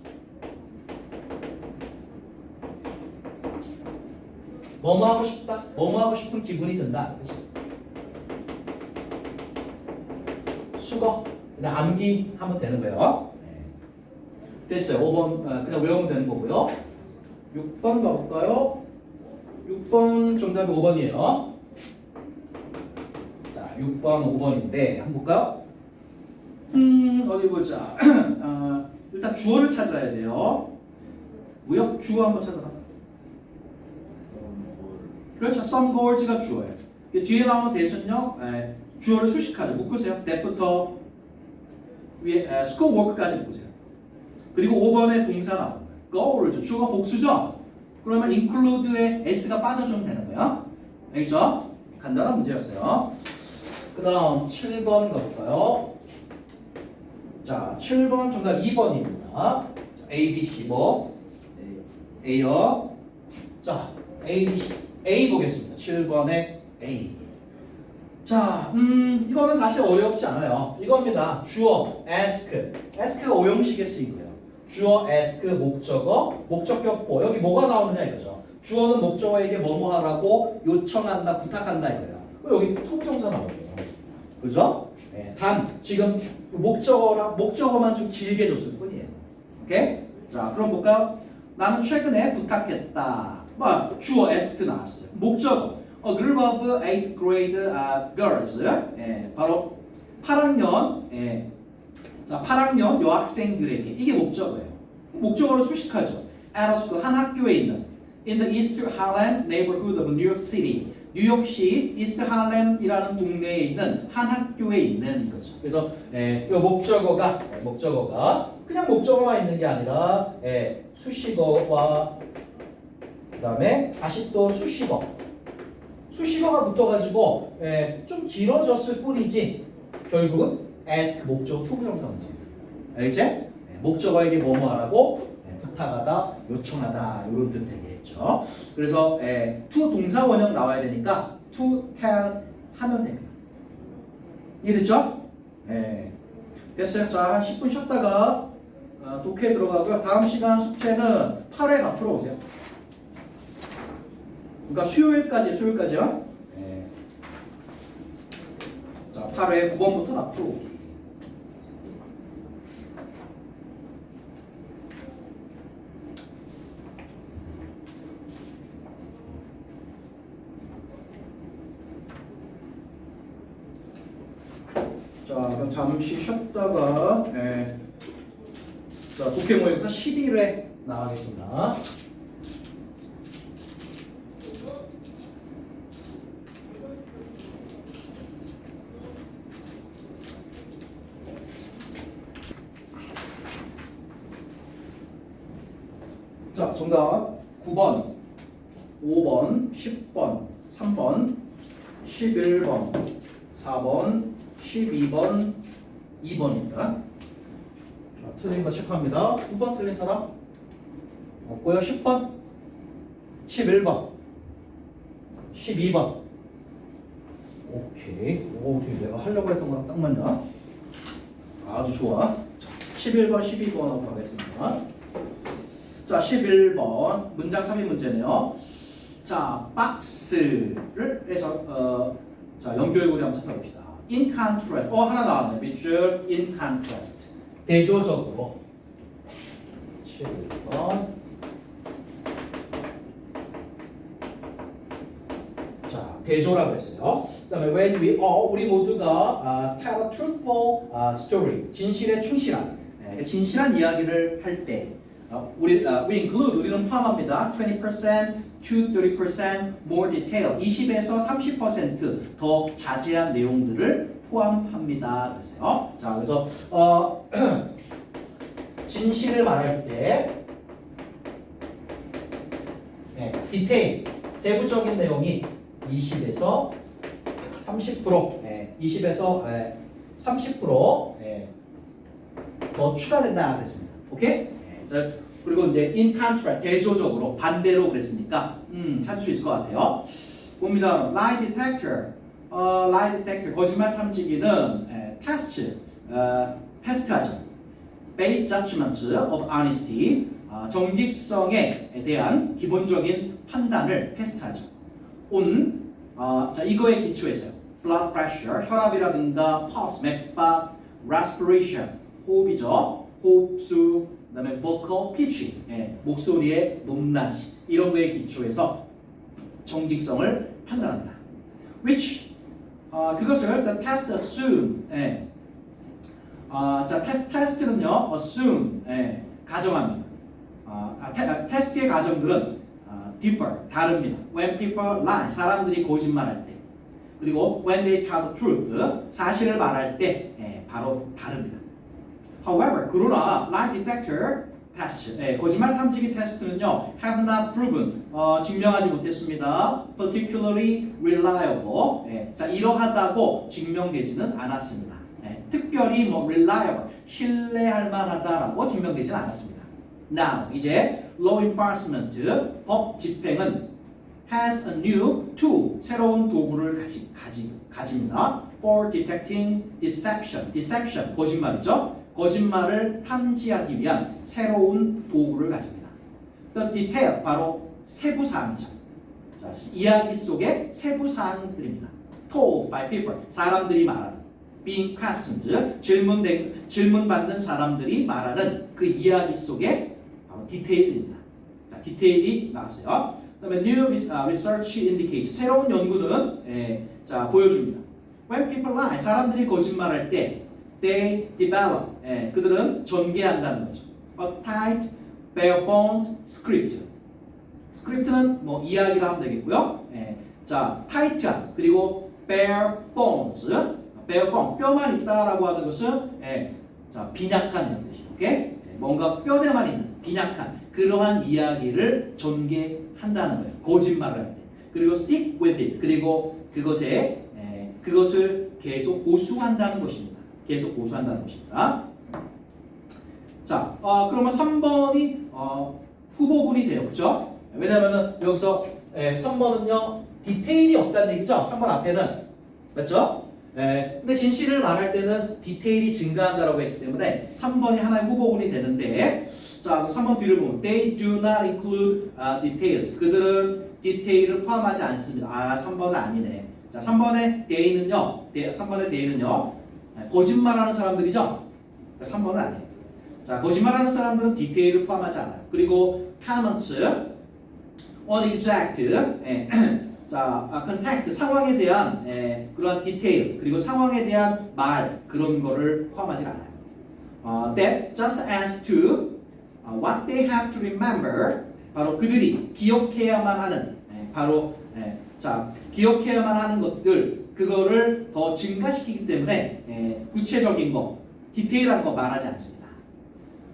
뭐뭐 하고 싶다? 뭐뭐 하고 싶은 기분이 든다. 수거. 그냥 암기하면 되는 거예요. 네. 됐어요. 5번 그냥 외우면 되는 거고요. 6번 가볼까요? 6번 정답이 5번이에요. 자, 6번, 5번인데 한번 볼까요? 어디 보자. 일단 주어를 찾아야 돼요. 무역 주어 한번 찾아봐. 그렇죠. some goals가 주어예요. 뒤에 나오는 대신요. 주어를 수식하죠. 묶으세요. that부터 위에 school work까지 묶으세요. 그리고 5번에 동사 나옵니다. goals 주어가 복수죠. 그러면 include에 s가 빠져주면 되는 거예요. 알겠죠? 간단한 문제였어요. 그 다음 7번 가볼까요? 자, 7번 정답 2번입니다. A, B, C 뭐? A요. 자, A, B, C. A 보겠습니다. 7번에 A. 자, 이거는 사실 어렵지 않아요. 이겁니다. 주어, ask. ask가 오형식에 쓰이고요. 주어, ask, 목적어, 목적격보. 여기 뭐가 나오느냐 이거죠. 주어는 목적어에게 뭐뭐 하라고 요청한다, 부탁한다 이거예요. 여기 투부정사 나오죠. 그죠? 네, 단 지금 목적어만 좀 길게 줬을 뿐이에요. 오케이? 자, 그럼 볼까요? 나는 최근에 부탁했다. 주어 asked 나왔어요. 목적어 a group of 8th grade girls. 바로 8학년 자 8학년 여학생들에게 이게 목적어예요. 목적어를 수식하죠. at a school 한 학교에 있는 in the East Harlem neighborhood of New York City. 뉴욕시 이스트 할렘이라는 동네에 있는 한 학교에 있는 거죠. 그래서 이 목적어가 그냥 목적어만 있는 게 아니라 수식어와 그다음에 다시 또 수식어가 붙어가지고 좀 길어졌을 뿐이지 결국은 ask 목적어 투부정사 문제. 알겠지? 목적어에게 뭐뭐 하라고 부탁하다, 요청하다 이런 뜻 되겠죠. 그래서 to 동사 원형 나와야 되니까 to tell 하면 됩니다. 이해됐죠? 됐어요. 자, 한 10분 쉬었다가 독해 들어가고요. 다음 시간 숙제는 8회 앞으로 오세요. 그러니까 수요일까지요. 자, 8회 9번부터 앞으로 오기. 자, 그럼 잠시 쉬었다가 자, 독해 모의고사 11회 나가겠습니다. 자, 정답 9번, 5번, 10번, 3번, 11번, 4번, 12번, 2번입니다. 틀린 거 체크합니다. 9번 틀린 사람? 없고요. 10번, 11번, 12번. 오케이. 오, 내가 하려고 했던 거랑 딱 맞냐? 아주 좋아. 자, 11번, 12번 가겠습니다. 자, 11번 문장 3인 문제네요. 자, 박스를 해서 자, 연결고리 한번 찾아봅시다. In contrast. 하나 나왔네. 밑줄 in contrast. 대조적으로. 11번. 자, 대조라고 했어요. 그다음에 when we all 우리 모두가 tell a truthful story. 진실에 충실한 진실한 이야기를 할 때 we include 우리는 포함합니다. 20% to 30% more detail. 20에서 30% 더 자세한 내용들을 포함합니다. 그랬어요. 자, 그래서 진실을 말할 때 디테일, 세부적인 내용이 20에서 30%, 20에서 30% 더 추가된다 그랬습니다. 오케이? 자, 그리고 이제 in contrast, 대조적으로 반대로 그랬으니까 찾을 수 있을 것 같아요. 봅니다. lie detector, 거짓말 탐지기는 테스트하죠. base judgment of honesty, 정직성에 대한 기본적인 판단을 테스트하죠. 자, 이거에 기초해서요. blood pressure, 혈압이라든가 pulse, 맥박, respiration, 호흡이죠. 호흡수, 그다음에 vocal pitch, 목소리의 높낮이 이런 거에 기초해서 정직성을 판단합니다. which 그것을 the test assume, 자, 테스트는요 assume, 가정합니다. 테스트의 가정들은 differ, 다릅니다. When people lie, 사람들이 거짓말할 때, 그리고 when they tell the truth, 사실을 말할 때, 바로 다릅니다. However, 그러나 lie detector test, 거짓말 탐지기 테스트는요 have not proven, 증명하지 못했습니다. particularly reliable, 자, 이러하다고 증명되지는 않았습니다. 특별히 뭐 reliable, 신뢰할 만하다라고 증명되지는 않았습니다. Now, 이제 law enforcement, 법 집행은 has a new tool, 새로운 도구를 가집니다. for detecting deception, 거짓말이죠. 거짓말을 탐지하기 위한 새로운 도구를 가집니다. The detail, 바로 세부사항이죠. 자, 이야기 속의 세부사항들입니다. told by people, 사람들이 말하는, being questioned, 질문받는 사람들이 말하는 그 이야기 속의 바로 디테일입니다. 자, 디테일이 나왔어요. 그다음에 new research indicates, 새로운 연구는 자, 보여줍니다. When people lie, 사람들이 거짓말할 때 they develop, 그들은 전개한다는 거죠. A tight, bare-bones script. 스크립트는 뭐 이야기를 하면 되겠고요. 자, tight한, 그리고 bare-bones, bare-bone, 뼈만 있다라고 하는 것은 자, 빈약한 이런 뜻이에요. 오케이? 뭔가 뼈대만 있는 빈약한 그러한 이야기를 전개한다는 거예요. 거짓말을 할 때. 그리고 stick with it, 그리고 그것을 계속 고수한다는 것입니다. 계속 고수한다는 것입니다. 자, 그러면 3번이 후보군이 돼요. 그렇죠? 왜냐면은 여기서 3번은요 디테일이 없다는 얘기죠. 3번 앞에는. 맞죠? 근데 진실을 말할 때는 디테일이 증가한다라고 했기 때문에 3번이 하나의 후보군이 되는데, 자, 3번 뒤를 보면 they do not include details. 그들은 디테일을 포함하지 않습니다. 3번은 아니네. 자, 3번의 they는요 거짓말하는 사람들이죠. 그러니까 3번은 아니에요. 자, 거짓말하는 사람들은 디테일을 포함하지 않아요. 그리고 comments, unexact, 자, context, 상황에 대한 그러한 디테일, 그리고 상황에 대한 말, 그런 거를 포함하지 않아요. That just as to what they have to remember, 바로 그들이 기억해야만 하는, 자, 기억해야만 하는 것들, 그거를 더 증가시키기 때문에 구체적인 거, 디테일한 거 말하지 않습니다.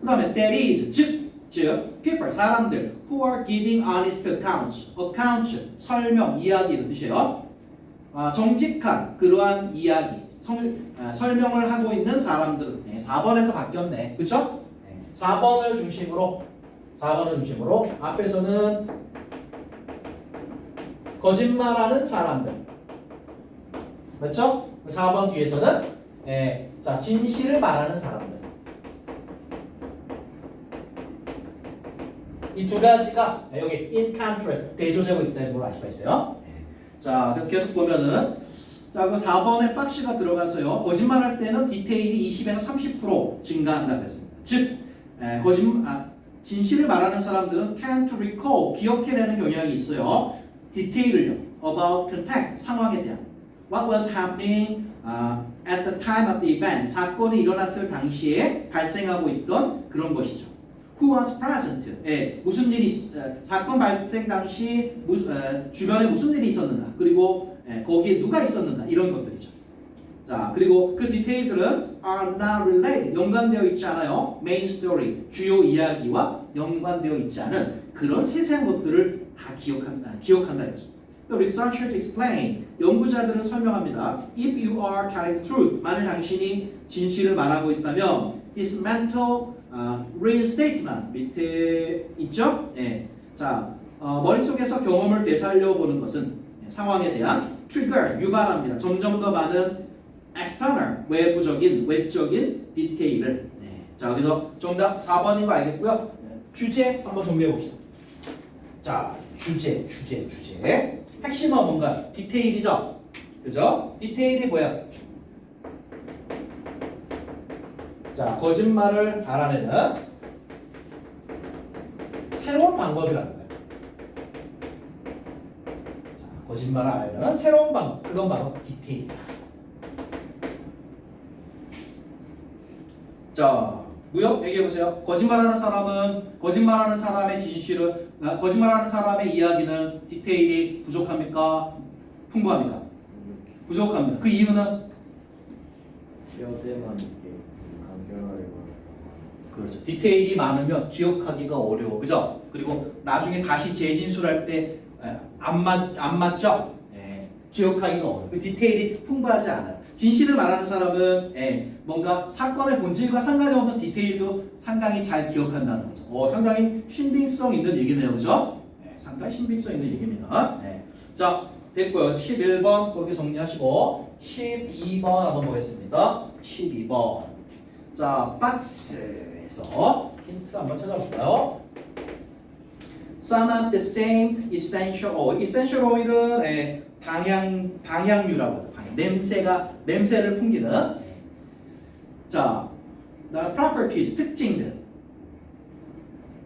그 다음에 that is, 즉 people, 사람들 who are giving honest accounts, 설명, 이야기 이런 뜻이에요. 정직한 그러한 이야기, 설명을 하고 있는 사람들은 4번에서 바뀌었네. 그쵸? 4번을 중심으로 앞에서는 거짓말하는 사람들. 그렇죠? 4번 뒤에서는 자, 진실을 말하는 사람들. 이 두 가지가 여기 in contrast 대조되고 있다는 걸 알 수가 있어요. 자, 그래서 계속 보면은 자, 그 4번에 박스가 들어가서요. 거짓말할 때는 디테일이 20에서 30% 증가한다고 했습니다. 즉, 진실을 말하는 사람들은 tend to recall, 기억해내는 경향이 있어요. 디테일을요. about context, 상황에 대한. What was happening at the time of the event, 사건이 일어났을 당시에 발생하고 있던 그런 것이죠. Who was present? 무슨 일이 사건 발생 당시 주변에 무슨 일이 있었는가? 그리고 거기에 누가 있었는가? 이런 것들이죠. 자, 그리고 그 디테일들은 are not related, 연관되어 있지 않아요. main story, 주요 이야기와 연관되어 있지 않은 그런 세세한 것들을 다 기억한다 이거죠. The researchers explain, 연구자들은 설명합니다. If you are telling the truth, 만일 당신이 진실을 말하고 있다면 this mental reinstatement 밑에 있죠? 자, 머릿속에서 경험을 되살려 보는 것은 상황에 대한 trigger, 유발합니다. 점점 더 많은 external, 외적인 디테일을. 자, 그래서 정답 4번인 거 알겠고요. 주제 한번 정리해 봅시다. 자, 주제. 핵심은 뭔가 디테일이죠. 그죠? 디테일이 뭐야? 자, 거짓말을 알아내는 새로운 방법이라는 거예요. 자, 거짓말을 알아내는 새로운 방법. 그건 바로 디테일이다. 자, 무역 얘기해보세요. 거짓말하는 사람의 진실은, 거짓말하는 사람의 이야기는 디테일이 부족합니까? 풍부합니까? 부족합니다. 그 이유는? 뼈대만 있게 간결하게 그렇죠. 디테일이 많으면 기억하기가 어려워. 그죠? 그리고 나중에 다시 재진술할 때 안 맞죠? 기억하기가 어려워. 그 디테일이 풍부하지 않아요. 진실을 말하는 사람은 뭔가 사건의 본질과 상관이 없는 디테일도 상당히 잘 기억한다는 거죠. 상당히 신빙성 있는 얘기네요. 그죠? 상당히 신빙성 있는 얘기입니다. 자, 됐고요. 11번 그렇게 정리하시고 12번 한번 보겠습니다. 12번. 자, 박스에서 힌트 한번 찾아볼까요? Some of the same essential oil. essential oil은 방향류라고 하죠. 냄새를 풍기는. 자, properties, 특징들.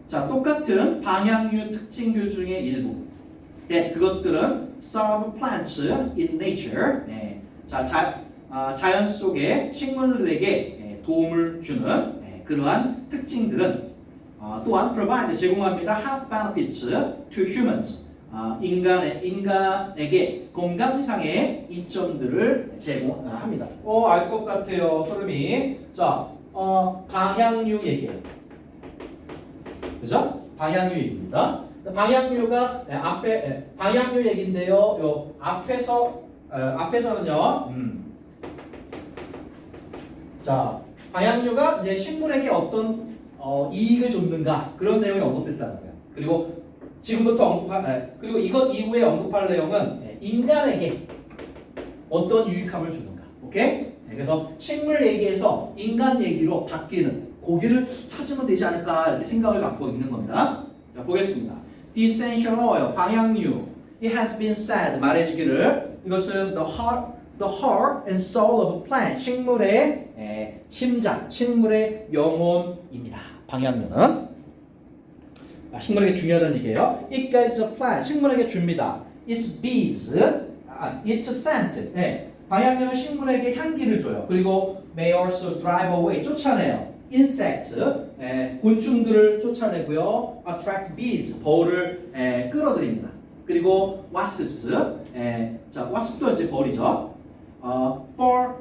자, 똑같은 방향류 특징들 중에 일부. 그것들은 serve plants in nature. 자연 속의 식물들에게 도움을 주는 그러한 특징들은 또한 provide, 제공합니다. health benefits to humans. 인간에게 건강상의 이점들을 제공합니다. 알 것 같아요. 흐름이. 자, 방향류 얘기예요. 그죠? 방향류 얘기입니다. 방향류가 방향류 얘기인데요. 요 앞에서는요. 자, 방향류가 이제 식물에게 어떤 이익을 줬는가 그런 내용이 언급됐다는 거예요. 그리고 지금부터 그리고 이것 이후에 언급할 내용은 인간에게 어떤 유익함을 주는가. 오케이? 그래서 식물 얘기에서 인간 얘기로 바뀌는 고기를 찾으면 되지 않을까 이렇게 생각을 갖고 있는 겁니다. 자, 보겠습니다. The essential oil, 방향류. It has been said, 말해주기를 이것은 the heart and soul of a plant, 식물의 심장, 식물의 영혼입니다. 방향류는 식물에게 중요하다는 얘기예요. It gives a plant, 식물에게 줍니다. Its bees, its scent. 방향류는 식물에게 향기를 줘요. 그리고 may also drive away, 쫓아내요. insect, 곤충들을 쫓아내고요. attract bees, 벌을 끌어들입니다. 그리고 wasps, 자, wasp도 이제 벌이죠. for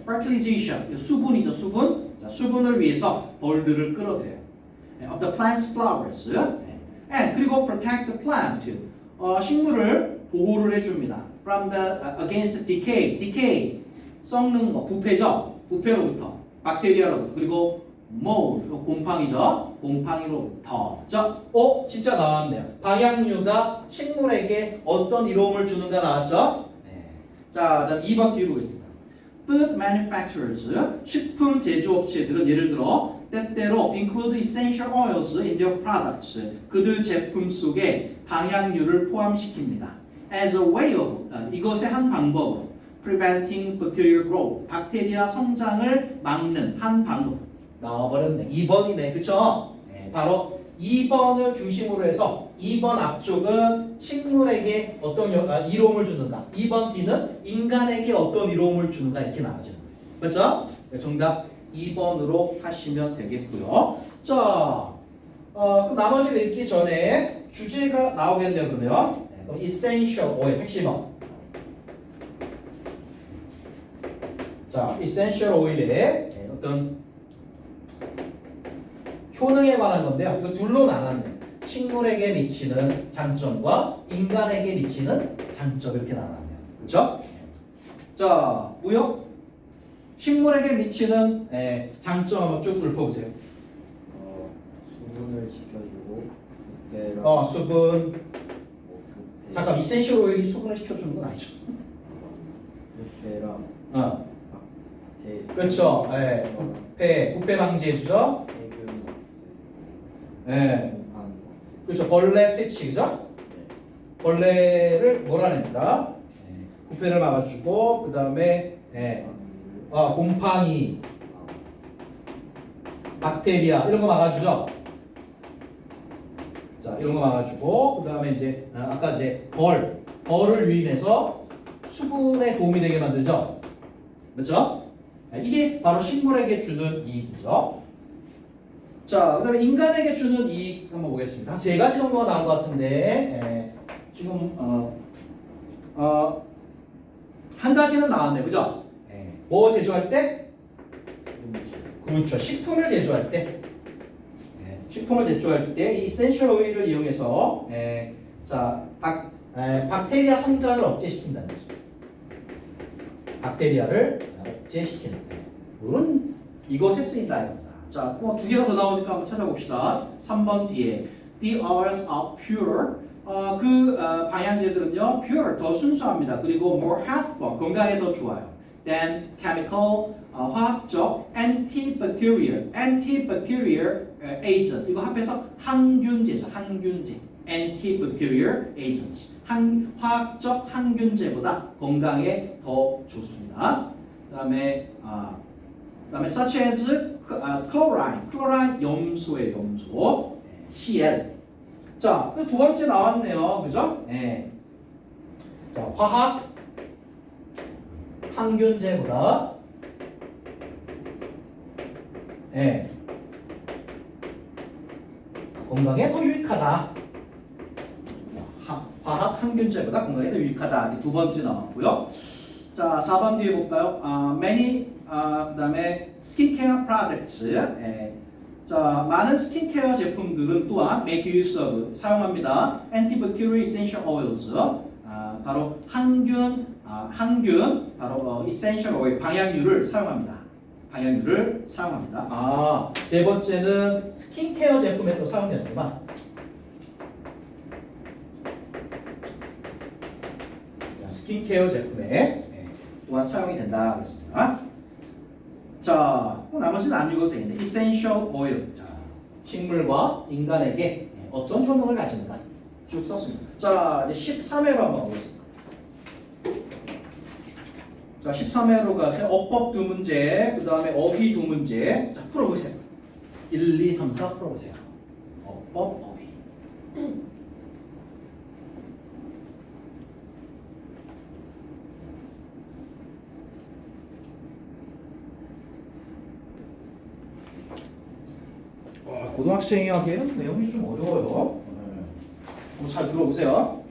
fertilization, 수분이죠, 수분. 자, 수분을 위해서 벌들을 끌어들여요. of the plant's flowers, and 그리고 protect the plant, 식물을 보호를 해줍니다. From the against decay 썩는 거 부패죠. 부패로부터 박테리아로부터 그리고 mold 곰팡이죠. 곰팡이로부터. 자, 진짜 나왔네요. 방향류가 식물에게 어떤 이로움을 주는가 나왔죠? 네. 자, 그다음 2번 뒤에 보겠습니다. Food manufacturers 식품 제조업체들은 예를 들어 때때로 include essential oils in their products 그들 제품 속에 방향류를 포함시킵니다. As a way of 이것의 한 방법으로 preventing bacterial growth 박테리아 성장을 막는 한 방법 나와버렸네. 2번이네. 그쵸? 네, 바로 2번을 중심으로 해서 2번 앞쪽은 식물에게 어떤 이로움을 주는가 2번 뒤는 인간에게 어떤 이로움을 주는가 이렇게 나와지는 거예요. 그렇죠? 네, 정답 2번으로 하시면 되겠고요. 자, 그럼 나머지를 읽기 전에 주제가 나오겠네요. 그러면 네, 그럼 essential oil 핵심어. 자, essential oil의 어떤 효능에 관한 건데요. 이거 둘로 나눴네. 식물에게 미치는 장점과 인간에게 미치는 장점 이렇게 나눴네요. 그렇죠? 자, 뭐요? 식물에게 미치는 장점 한번 쭉 읊어보세요. 수분을 시켜주고 부패랑 수분. 부패, 잠깐, 이센셜 오일이 수분을 시켜주는 건 아니죠. 부패랑 박테 그렇죠. 부패 방지해주죠. 세균 곰팡이. 그렇죠. 벌레 퇴치, 그죠? 벌레를 몰아냅니다. 부패를 막아주고, 그 다음에 곰팡이, 박테리아 이런 거 막아주죠. 자, 이런 거 막아주고, 그 다음에 이제 아까 이제 벌을 유인해서 수분에 도움이 되게 만들죠. 그렇죠? 이게 바로 식물에게 주는 이익이죠. 자, 그 다음에 인간에게 주는 이익 한번 보겠습니다. 한 3가지 정도가 나온 것 같은데 지금 한 가지는 나왔네, 그죠? 뭐 제조할 때? 그렇죠. 식품을 제조할 때. 식품을 제조할 때 이 이센셜 오일을 이용해서 박테리아 성장을 억제시킨다는 거죠. 박테리아를 억제시키는 이런 이것에 쓰인다 이겁니다. 자, 뭐 2개가 더 나오니까 한번 찾아봅시다. 3번 뒤에 The oils are pure. 방향제들은요, pure 더 순수합니다. 그리고 more healthful 건강에 더 좋아요. Then chemical 화학적 antibacterial agent 이거 합해서 항균제죠. 항균제 antibacterial agent 화학적 항균제보다 건강에 더 좋습니다. 그다음에 such as chlorine 염소의 염소 Cl. 자, 두 번째 나왔네요. 그죠? 자, 화학 항균제보다 건강에 더 유익하다. 화학 항균제보다 건강에 더 유익하다. 이게 두 번째 나왔고요. 자, 4번 뒤에 볼까요? Many 그다음에 스킨케어 products. 자, 많은 스킨케어 제품들은 또한 make use of 사용합니다. antibacterial essential oils. 바로 항균 바로 essential oil 방향유를 사용합니다. 세 번째는 스킨케어 제품에 또 사용되는구나. 스킨케어 제품에 또한 사용이 된다 그랬습니다. 자, 나머지는 안 읽어도 되겠네. essential oil. 자, 식물과 인간에게 어떤 효능을 가지는가 쭉 썼습니다. 자, 이제 13회로 한번 보겠습니다. 자, 13회로 가세요. 어법 2문제, 그 다음에 어휘 2문제. 자, 풀어보세요. 1, 2, 3, 4 풀어보세요. 어법, 어휘. 고등학생이 하기에는 내용이 좀 어려워요. 한번 잘 들어보세요.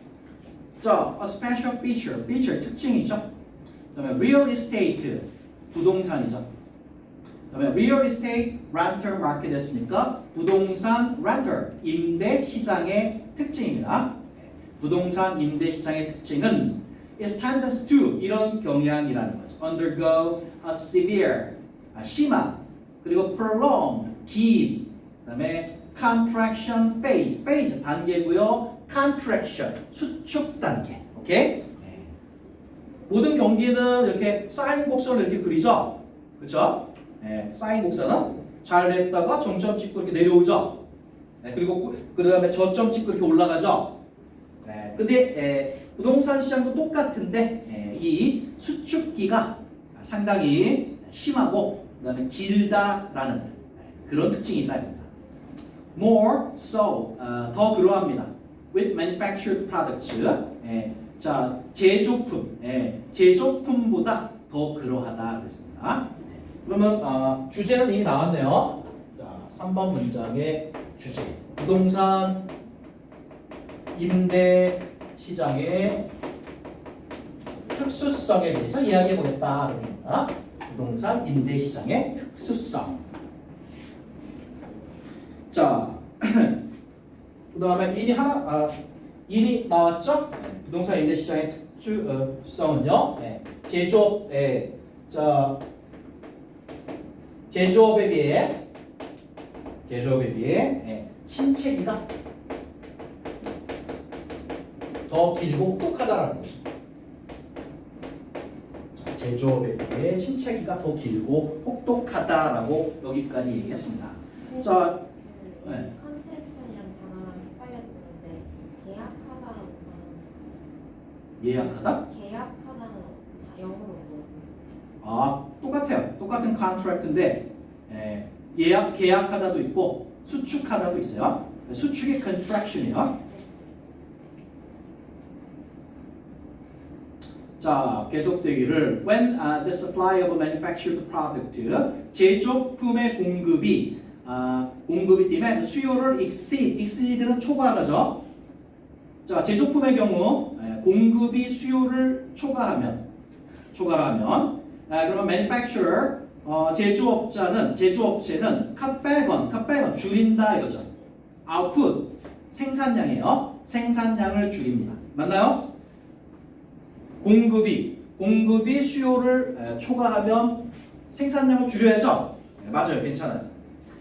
자, a special feature 특징이죠. 그다음에 real estate 부동산이죠. 그다음에 real estate rental market 했으니까 부동산 rental 임대 시장의 특징입니다. 부동산 임대 시장의 특징은 is tendency to 이런 경향이라는 거죠. undergo a severe 심한 그리고 prolonged 긴 그다음에 contraction phase 단계고요. contraction 수축 단계. 오케이? 네. 모든 경기는 이렇게 사인 곡선을 이렇게 그리죠. 그렇죠? 네. 사인 곡선은 잘 됐다가 정점 찍고 이렇게 내려오죠. 네. 그리고 그다음에 저점 찍고 이렇게 올라가죠. 네. 근데 부동산 시장도 똑같은데 이 수축기가 상당히 심하고 그다음에 길다라는 그런 특징이 있다. More so 더 그러합니다. With manufactured products. 자 제조품, 제조품보다 더 그러하다 그랬습니다. 그러면 주제는 이미 나왔네요. 자 3번 문장의 주제 부동산 임대 시장의 특수성에 대해서 이야기해 보겠다 그럽니다. 부동산 임대 시장의 특수성. 자, 그 다음에 이미 나왔죠? 부동산 임대 시장의 특수성은요. 제조업, 제조업에 비해 침체기가 더 길고 혹독하다라는 것입니다. 자, 제조업에 비해 침체기가 더 길고 혹독하다라고 여기까지 얘기했습니다. 자, 컨트랙션이랑 단어랑 헷갈려서 그런데 계약하다라고 하는 예약하다? 계약하다는 영어로 뭐 똑같아요. 똑같은 contract인데 계약하다도 있고 수축하다도 있어요. 수축이 contraction이요. 자, 계속되기를 when the supply of a manufactured product 제조품의 공급이 demand 수요를 exceed는 초과하다죠. 자, 제조품의 경우 공급이 수요를 초과하면 그러면 manufacturer 제조업체는 cut back on 줄인다 이거죠. output 생산량이에요. 생산량을 줄입니다. 맞나요? 공급이 수요를 초과하면 생산량을 줄여야죠. 맞아요. 괜찮아요.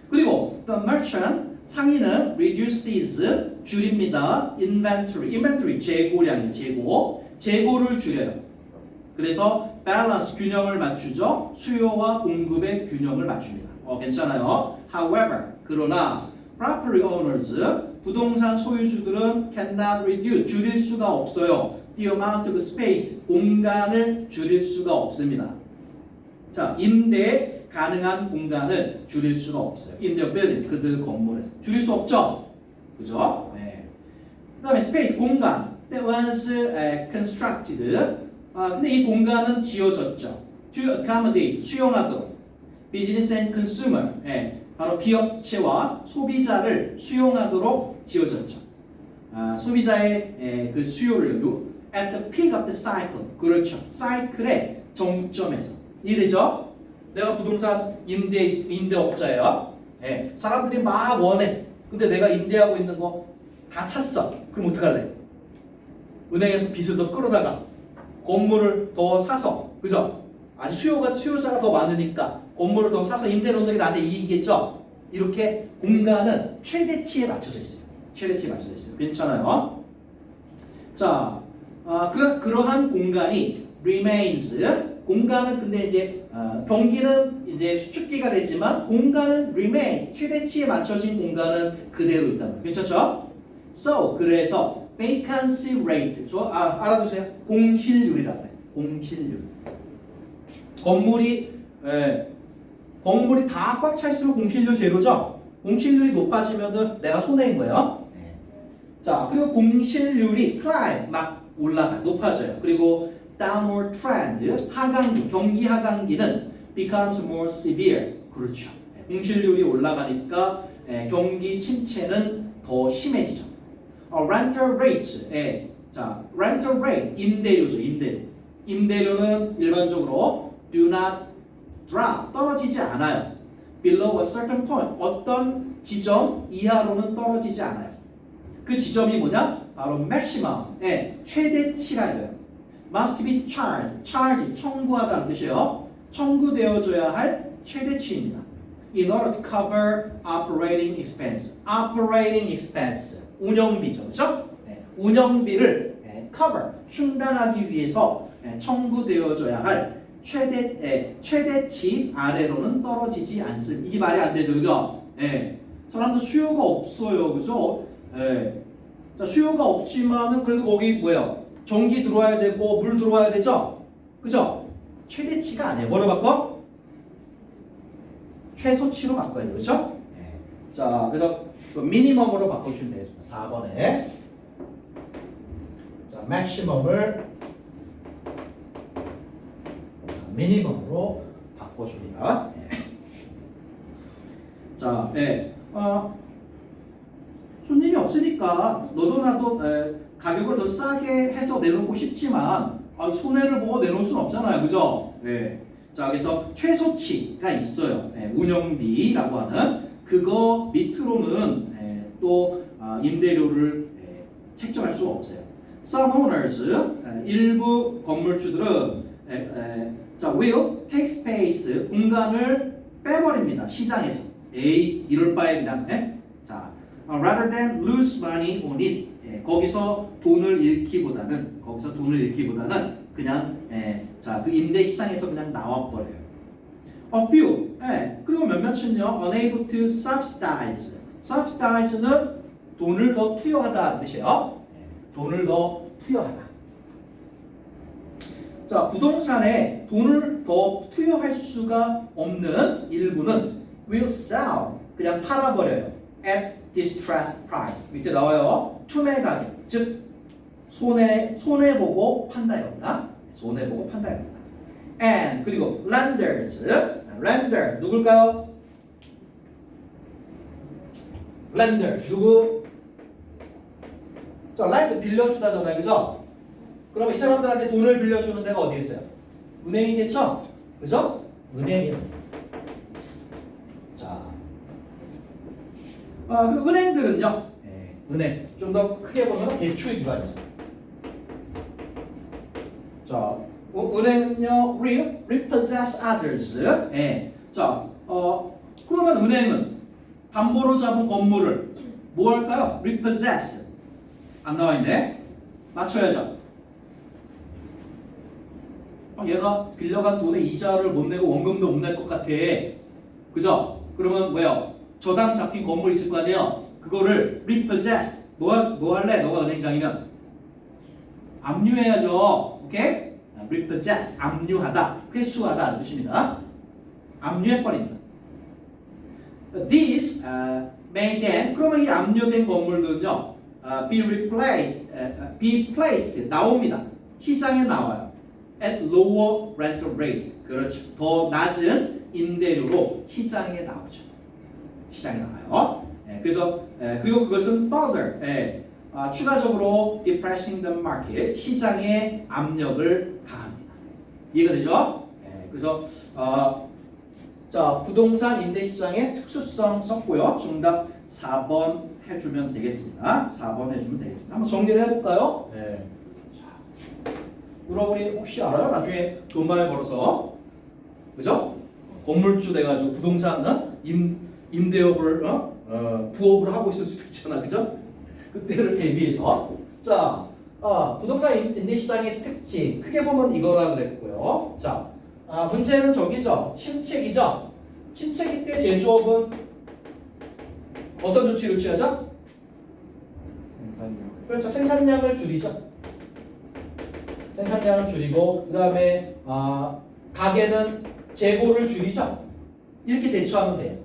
그리고 the merchant 상인은 reduces 줄입니다. inventory 재고량이에요. 재고를 줄여요. 그래서 balance 균형을 맞추죠. 수요와 공급의 균형을 맞춥니다. 괜찮아요. However 그러나 property owners 부동산 소유주들은 cannot reduce 줄일 수가 없어요. The amount of space 공간을 줄일 수가 없습니다. 자, 임대 가능한 공간을 줄일 수가 없어요. In the building 그들 건물에서 줄일 수 없죠. 그죠? 네. 그다음에 space 공간 that was constructed. 근데 이 공간은 지어졌죠. To accommodate 수용하도록 business and consumer. 바로 기업체와 소비자를 수용하도록 지어졌죠. 소비자의 그 수요를 at the peak of the cycle. 그렇죠. 사이클의 정점에서. 이해되죠? 내가 부동산 임대업자예요. 사람들이 막 원해. 근데 내가 임대하고 있는 거 다 찼어. 그럼 어떡할래? 은행에서 빚을 더 끌어다가 건물을 더 사서, 그죠? 아주 수요자가 더 많으니까 건물을 더 사서 임대 놓는 게 나한테 이익이겠죠? 이렇게 공간은 최대치에 맞춰져 있어요. 괜찮아요? 자, 그러한 공간이 remains. 공간은 근데 이제 경기는 이제 수축기가 되지만 공간은 remain. 최대치에 맞춰진 공간은 그대로 있다. 괜찮죠? So 그래서 vacancy rate. 알아두세요. 공실률이라고 해요. 공실률. 건물이 다 꽉 차 있으면 공실률 제로죠. 공실률이 높아지면 내가 손해인 거예요. 자, 그리고 공실률이 climb 막 올라가 높아져요. 그리고 downward trend 하강기 경기 하강기는 becomes more severe. 그렇죠. 공실률이 올라가니까 경기 침체는 더 심해지죠. rental rates. 자, rental rate 임대료죠. 임대료는 일반적으로 do not drop 떨어지지 않아요. below a certain point 어떤 지점 이하로는 떨어지지 않아요. 그 지점이 뭐냐? 바로 maximum, 최대치라 이거예요. must be charged, 청구하다는 뜻이에요. 청구되어져야 할 최대치입니다. In order to cover operating expense, 운영비죠, 그렇죠? 운영비를 cover, 충당하기 위해서 청구되어져야 할 최대치 아래로는 떨어지지 않습니다. 이게 말이 안 되죠, 그죠? 사람들 수요가 없어요, 그죠? 자, 수요가 없지만은 그래도 거기 뭐예요? 전기 들어와야 되고 물 들어와야 되죠, 그죠? 최대치가 아니에요. 뭐로 바꿔? 최소치로 바꿔야 돼요, 그렇죠? 자, 그래서 미니멈으로 바꾸시면 되겠습니다. 4번에 자, 맥시멈을 미니멈으로 바꿔줍니다. 자, 손님이 없으니까 너도 나도 가격을 더 싸게 해서 내놓고 싶지만 손해를 보고 내놓을 수는 없잖아요, 그죠? 자, 그래서 최소치가 있어요. 운영비라고 하는 그거 밑으로는 또 임대료를 책정할 수가 없어요. Some owners, 일부 건물주들은 자, will take space, 공간을 빼버립니다. 시장에서. 이럴 바에 그냥 자, rather than lose money on it. 거기서 돈을 잃기보다는 그냥 자, 그 임대 시장에서 그냥 나와 버려요. A few. 그리고 몇몇은요, unable to subsidize. subsidize는 돈을 더 투여하다는 뜻이에요. 돈을 더 투여하다. 자, 부동산에 돈을 더 투여할 수가 없는 일부는 will sell, 그냥 팔아버려요. at distressed price. 밑에 나와요. 투매 가격, 즉 손해보고 판다 이겁니다. 손해보고 판다 이겁니다. And 그리고 lenders, 누굴까요? lenders 누구? 자, lend 빌려주다잖아요, 그죠? 그럼 이 사람들한테 돈을 빌려주는 데가 어디 있어요? 은행이겠죠? 그죠? 은행이요. 자, 그 은행들은요, 은행 좀 더 크게 보면 대출 기관이죠. 자, 은행은요, repossess others. 자, 그러면 은행은 담보로 잡은 건물을 뭐 할까요? repossess. 안 나와 있네. 맞춰야죠. 얘가 빌려간 돈의 이자를 못 내고 원금도 못 낼 것 같아. 그죠? 그러면 뭐예요? 저당 잡힌 건물 있을 거 아니에요? 그거를 repossess. 뭐 할래? 너가 은행장이면 압류해야죠. 오케이? repossess. 압류하다. 회수하다는 뜻입니다. 압류해버립니다. These may then, 그러면 이 압류된 건물들은요, be placed. 나옵니다. 시장에 나와요. at lower rental rate. 그렇죠. 더 낮은 임대료로 시장에 나오죠. 시장에 나와요. 그래서 그리고 그것은 further, 추가적으로 depressing the market, 시장에 압력을 가합니다. 이해가 되죠? 그래서 자, 부동산 임대 시장의 특수성 썼고요. 정답 4번 해주면 되겠습니다. 4번 해주면 되겠습니다. 한번 정리를 해볼까요? 여러분이 혹시 알아요? 나중에 돈 많이 벌어서, 그죠? 건물주 돼가지고 부동산 임대업을 부업을 하고 있을 수도 있잖아, 그죠? 그때를 대비해서. 자, 부동산 임대 시장의 특징 크게 보면 이거라 그랬고요. 자, 문제는 저기죠, 침체기죠. 침체기 때 제조업은 어떤 조치를 취하죠? 생산력. 그렇죠, 생산량을 줄이죠. 생산량을 줄이고, 그 다음에 가게는 재고를 줄이죠. 이렇게 대처하면 돼요.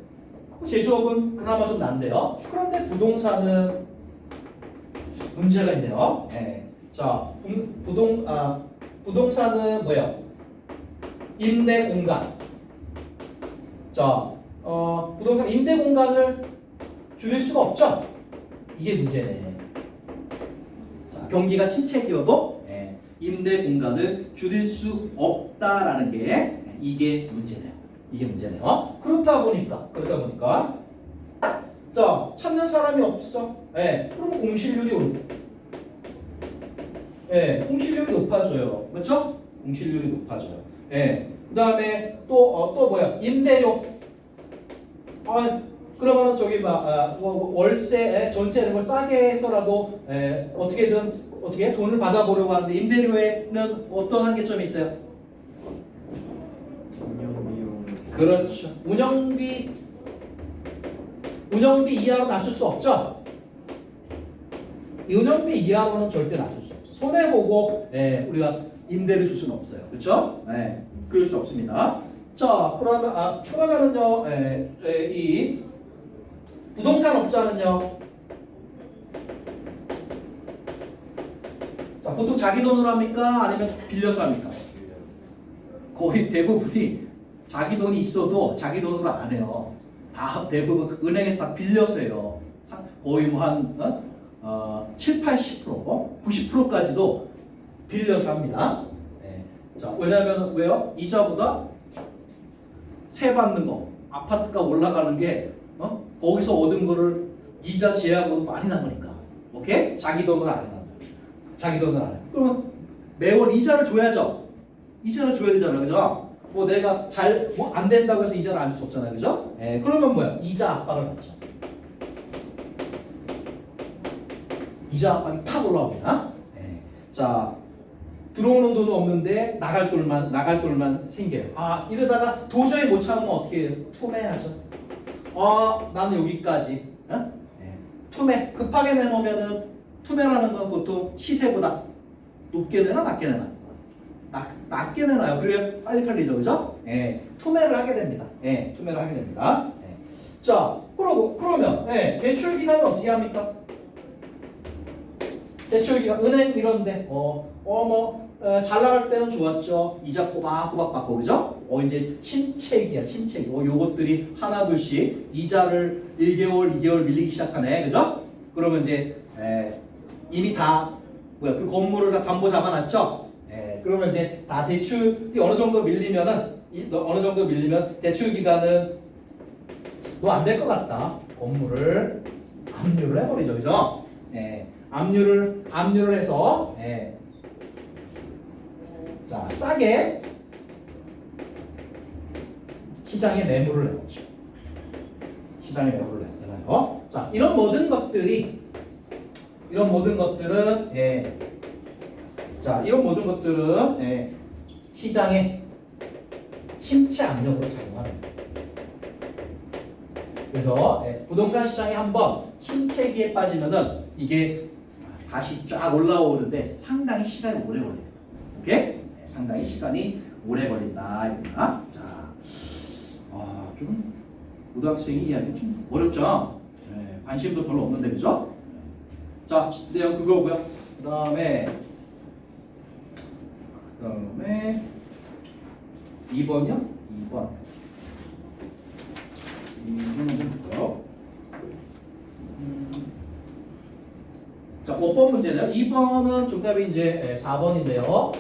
제조업은 그나마 좀 난데요. 그런데 부동산은 문제가 있네요. 자, 부동산은 뭐예요? 임대 공간. 자, 부동산 임대 공간을 줄일 수가 없죠. 이게 문제네. 자, 경기가 침체기여도 임대 공간을 줄일 수 없다라는 게 이게 문제네요. 이게 문제네요. 그렇다 보니까 자, 찾는 사람이 없어. 그러면 공실률이 예, 공실률이 높아져요. 그렇죠? 공실률이 높아져요. 예. 그다음에 또 뭐야? 임대료. 그러면은 저기 뭐 월세, 전세 이런 걸 싸게 해서라도 어떻게 돈을 받아보려고 하는데 임대료에는 어떤 한계점이 있어요? 운영 비용. 그렇죠. 운영비 이하로 낮출 수 없죠. 이 운영비 이하로는 절대 낮출 수 없어. 손해 보고 우리가 임대를 줄 수는 없어요. 그렇죠? 그럴 수 없습니다. 자, 그러면은요, 이 부동산 업자는요. 자, 보통 자기 돈으로 합니까? 아니면 빌려서 합니까? 거의 대부분이 자기 돈이 있어도 자기 돈으로 안 해요. 다 대부분 은행에서 다 빌려서 해요. 거의 뭐 한 7, 80%, 90%까지도 빌려서 합니다. 자, 왜냐면 왜요? 이자보다 세 받는 거, 아파트가 올라가는 게 거기서 얻은 거를 이자 제약으로 많이 남으니까. 오케이? 자기 돈을 안 해요. 자기 돈을 안 해요. 그러면 매월 이자를 줘야죠. 이자를 줘야 되잖아요. 그죠? 뭐 내가 뭐 안 된다고 해서 이자를 안 줄 수 없잖아요. 그죠? 그러면 뭐야? 이자 압박을 받죠. 이자 압박이 팍 올라옵니다. 자, 들어오는 돈은 없는데 나갈 돈만 생겨요. 이러다가 도저히 못 참으면 어떻게 해요? 투매하죠. 나는 여기까지. 투매. 급하게 내놓으면은 투매라는 건 보통 시세보다 높게 내나 낮게 내나? 낮게 내놔요. 그래야 빨리 팔리죠. 그죠? 투매를 하게 됩니다. 투매를 하게 됩니다. 자, 그러면 대출 기간은 어떻게 합니까? 대출 기간 은행 이런데 잘 나갈 때는 좋았죠. 이자 꼬박꼬박 받고 그죠? 이제 침체기야. 요것들이 하나둘씩 이자를 1개월, 2개월 밀리기 시작하네. 그죠? 그러면 이제 이미 다 그 건물을 다 담보 잡아놨죠? 그러면 이제 다 대출이 어느 정도 밀리면 대출 기간은 너 안 될 것 같다. 건물을 압류를 해버리죠. 그죠? 압류를 해서 자, 싸게 시장에 매물을 내놓죠. 시장에 매물을 내놔요. 자, 이런 모든 것들은 시장의 침체 압력으로 작용하는 거예요. 그래서 부동산 시장이 한번 침체기에 빠지면은 이게 다시 쫙 올라오는데 상당히 시간이 오래 걸립니다. 오케이? 상당히 시간이 오래 걸린다. 이거야. 자, 좀 고등학생이 이해하기 좀 어렵죠. 관심도 별로 없는데 그죠? 자, 내용 그거고요. 그다음에 2번이요? 2번 한번 볼까요? 자, 5번 문제네요. 2번은 정답이 이제 4번인데요.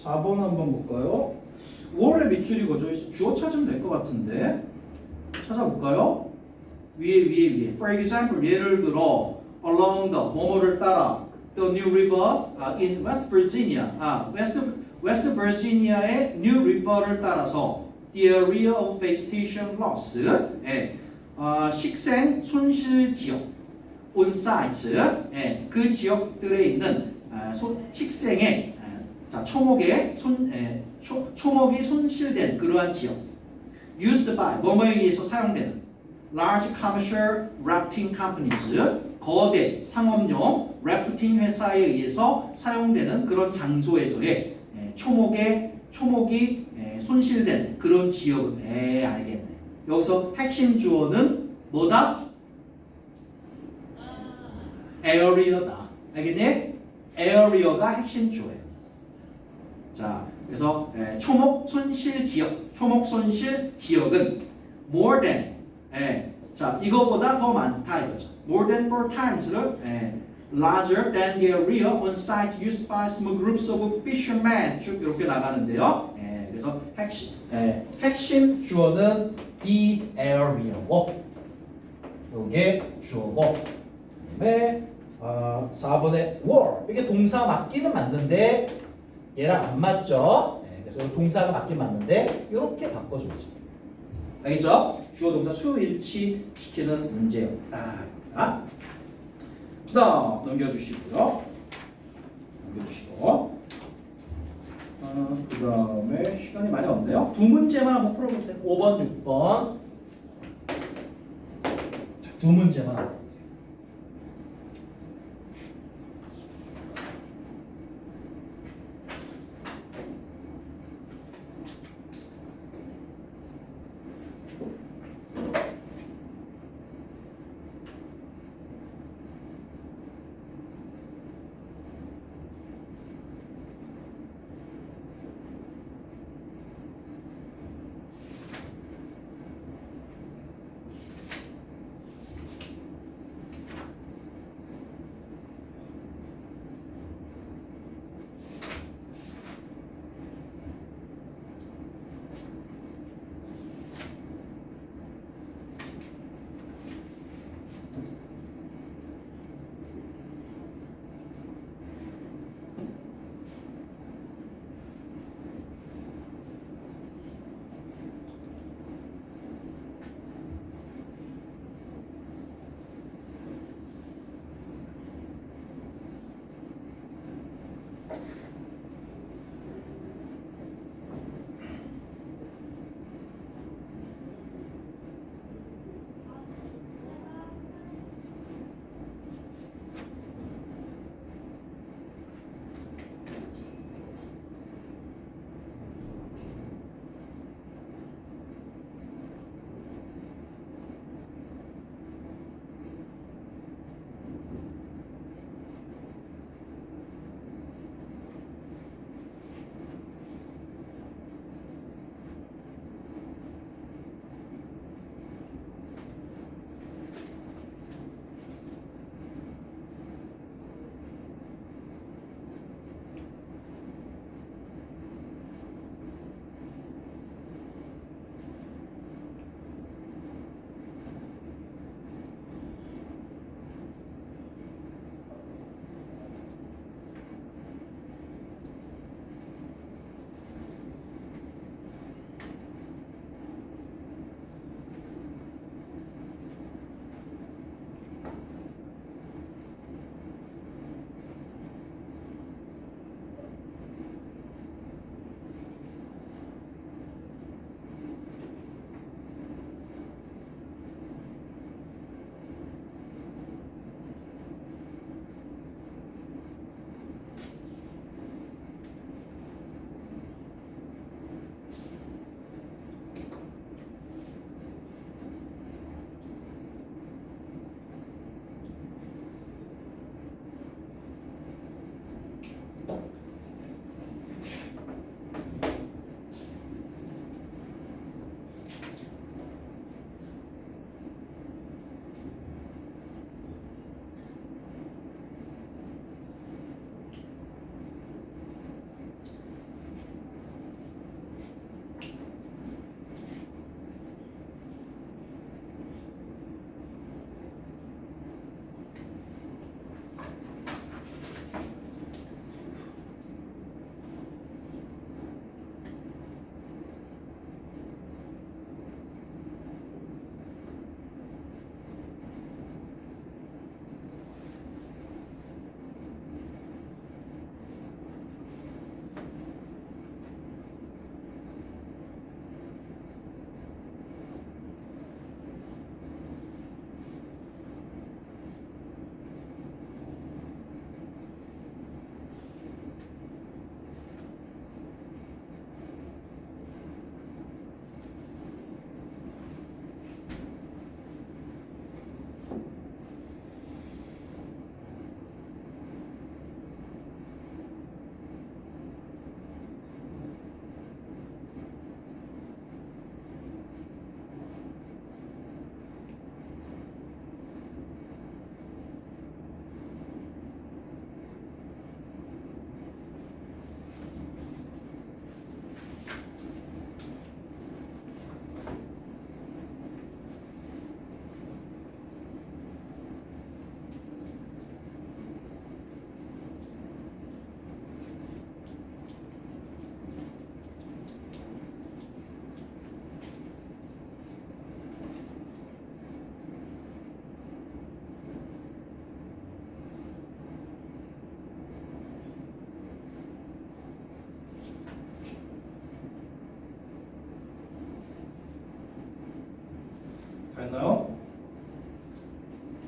4번 한번 볼까요? 5월의 밑줄이 거죠. 주어 찾으면 될 것 같은데 찾아볼까요? 위에. For example, 예를 들어 along the 뭐뭐를 따라 the New River in West Virginia. West Virginia의 New River를 따라서 the area of vegetation loss. 식생 손실 지역 on sites. 그 지역들에 있는 식생의 초목이 손실된 그러한 지역. used by 뭐뭐에 의해서 사용되는 large commercial rafting companies. 거대 상업용 래프팅 회사에 의해서 사용되는 그런 장소에서의 초목이 손실된 그런 지역은 알겠네. 여기서 핵심 주어는 뭐다? area다. 알겠니? area가 핵심 주어예요. 자, 그래서 초목 손실 지역은 more than 자, 이거보다 더 많다 이거죠. more than 4 times를 larger than the area on site used by small groups of fishermen 쭉 이렇게 나가는데요. 그래서 핵심 주어는 the area고 요게 주어고 그다음에 4번에 were 이게 동사 맞기는 맞는데 얘랑 안 맞죠? 네, 그래서 동사가 맞긴 맞는데 이렇게 바꿔줘야죠. 알겠죠? 주어 동사 수일치 시키는 문제였다. 그다음 넘겨주시고요. 넘겨주시고. 그 다음에 시간이 많이 없네요. 두 문제만 한번 풀어보세요. 5번, 6번. 자, 두 문제만 한번 풀어보세요.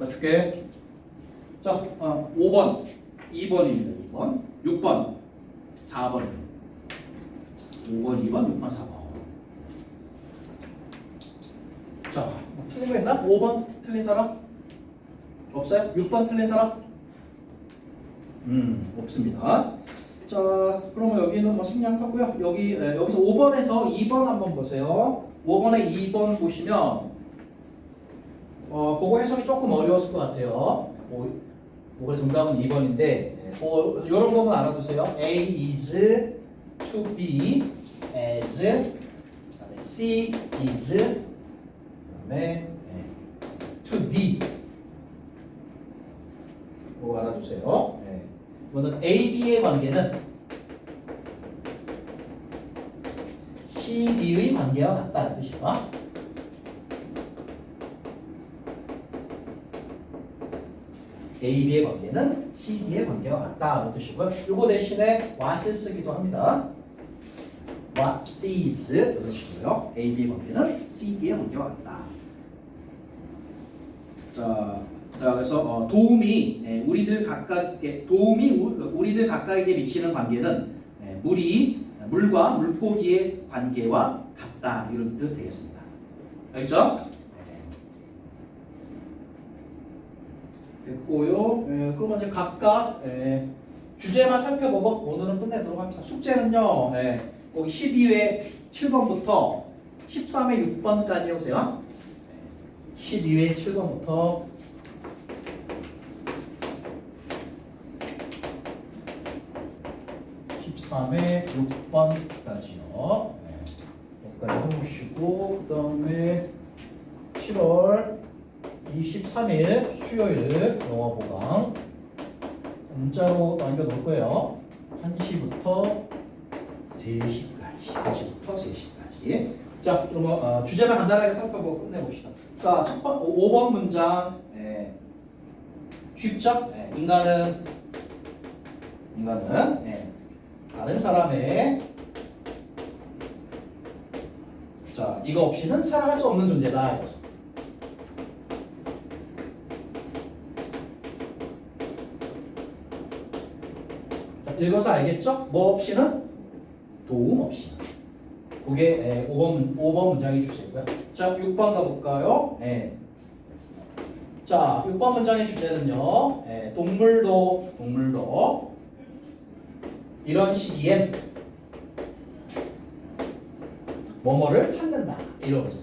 맞출게. 자, 5번, 2번입니다. 2번, 6번, 4번. 5번, 2번, 6번, 4번. 자, 틀린 거 있나? 5번 틀린 사람? 없어요? 6번 틀린 사람? 없습니다. 자, 그러면 여기는 뭐 생략하고요. 여기서 5번에서 2번 한번 보세요. 5번에 2번 보시면 그거 해석이 조금 어려웠을 것 같아요. 그래서 정답은 2번인데 이런 거만 알아두세요. A is to be as 그다음에 C is 그다음에 to be 그거 알아두세요. 이거는 A, B의 관계는 C, D의 관계와 같다는 뜻이야. A, B의 관계는 C, D의 관계와 같다는 뜻이고요. 이거 대신에 what을 쓰기도 합니다. what sees 이런 식으로요. A, B의 관계는 C, D의 관계와 같다. 자, 그래서 도움이 우리들 각각에게 미치는 관계는 물과 물고기의 관계와 같다 이런 뜻 되겠습니다. 알겠죠? 됐고요. 그러면 이제 각각 주제만 살펴보고 오늘은 끝내도록 합시다. 숙제는요. 거기 12회 7번부터 13회 6번까지 해보세요. 12회 7번부터 13회 6번까지요. 여기까지 해보시고 그 다음에 7월 23일 수요일 영어 보강 문자로 남겨놓을 거예요. 1시부터 3시까지. 1시부터 3시까지. 자, 그러면 주제만 간단하게 살펴보고 끝내봅시다. 자, 5번 문장. 쉽죠? 인간은 다른 사람의 자, 이거 없이는 살아갈 수 없는 존재다. 이거죠. 자, 읽어서 알겠죠? 뭐 없이는? 도움 없이는. 그게 5번 문장의 주제고요. 자, 6번 가볼까요? 자, 6번 문장의 주제는요. 동물도 이런 시기엔 뭐뭐를 찾는다. 이런 거죠.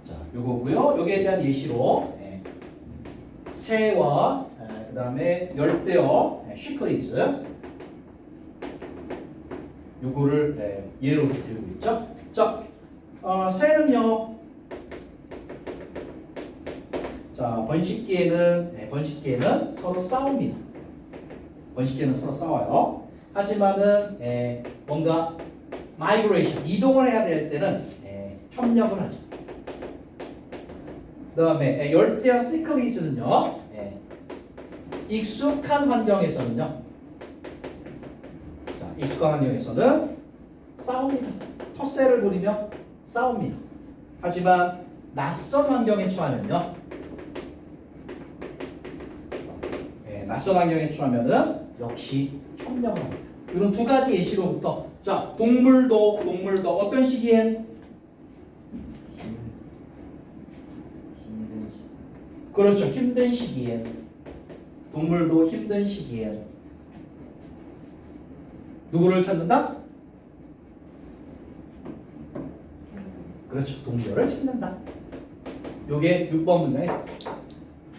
자, 요거고요. 여기에 대한 예시로 새와 그 다음에 열대어 시크릿 요거를 예로 들고 있죠. 자, 새는요. 자, 번식기에는 서로 싸웁니다. 번식기에는 서로 싸워요. 하지만은 뭔가 마이그레이션 이동을 해야 될 때는 협력을 하죠. 그다음에 열대어 시클리즈는요. 익숙한 환경에서는요. 자, 익숙한 환경에서는 싸웁니다. 텃세를 부리며 싸웁니다. 하지만 낯선 환경에 처하면요. 낯선 환경에 처하면은 역시 협력을 합니다. 이런 두 가지 예시로부터 자, 동물도 어떤 시기엔 그렇죠. 힘든 시기엔 동물도 힘든 시기엔 누구를 찾는다? 그렇죠. 동료를 찾는다. 요게 6번 문제의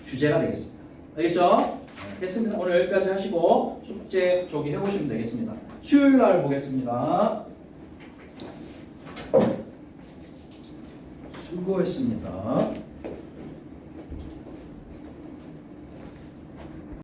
주제가 되겠습니다. 알겠죠? 됐습니다. 오늘 여기까지 하시고 숙제 저기 해보시면 되겠습니다. 수요일 날 보겠습니다. 수고했습니다.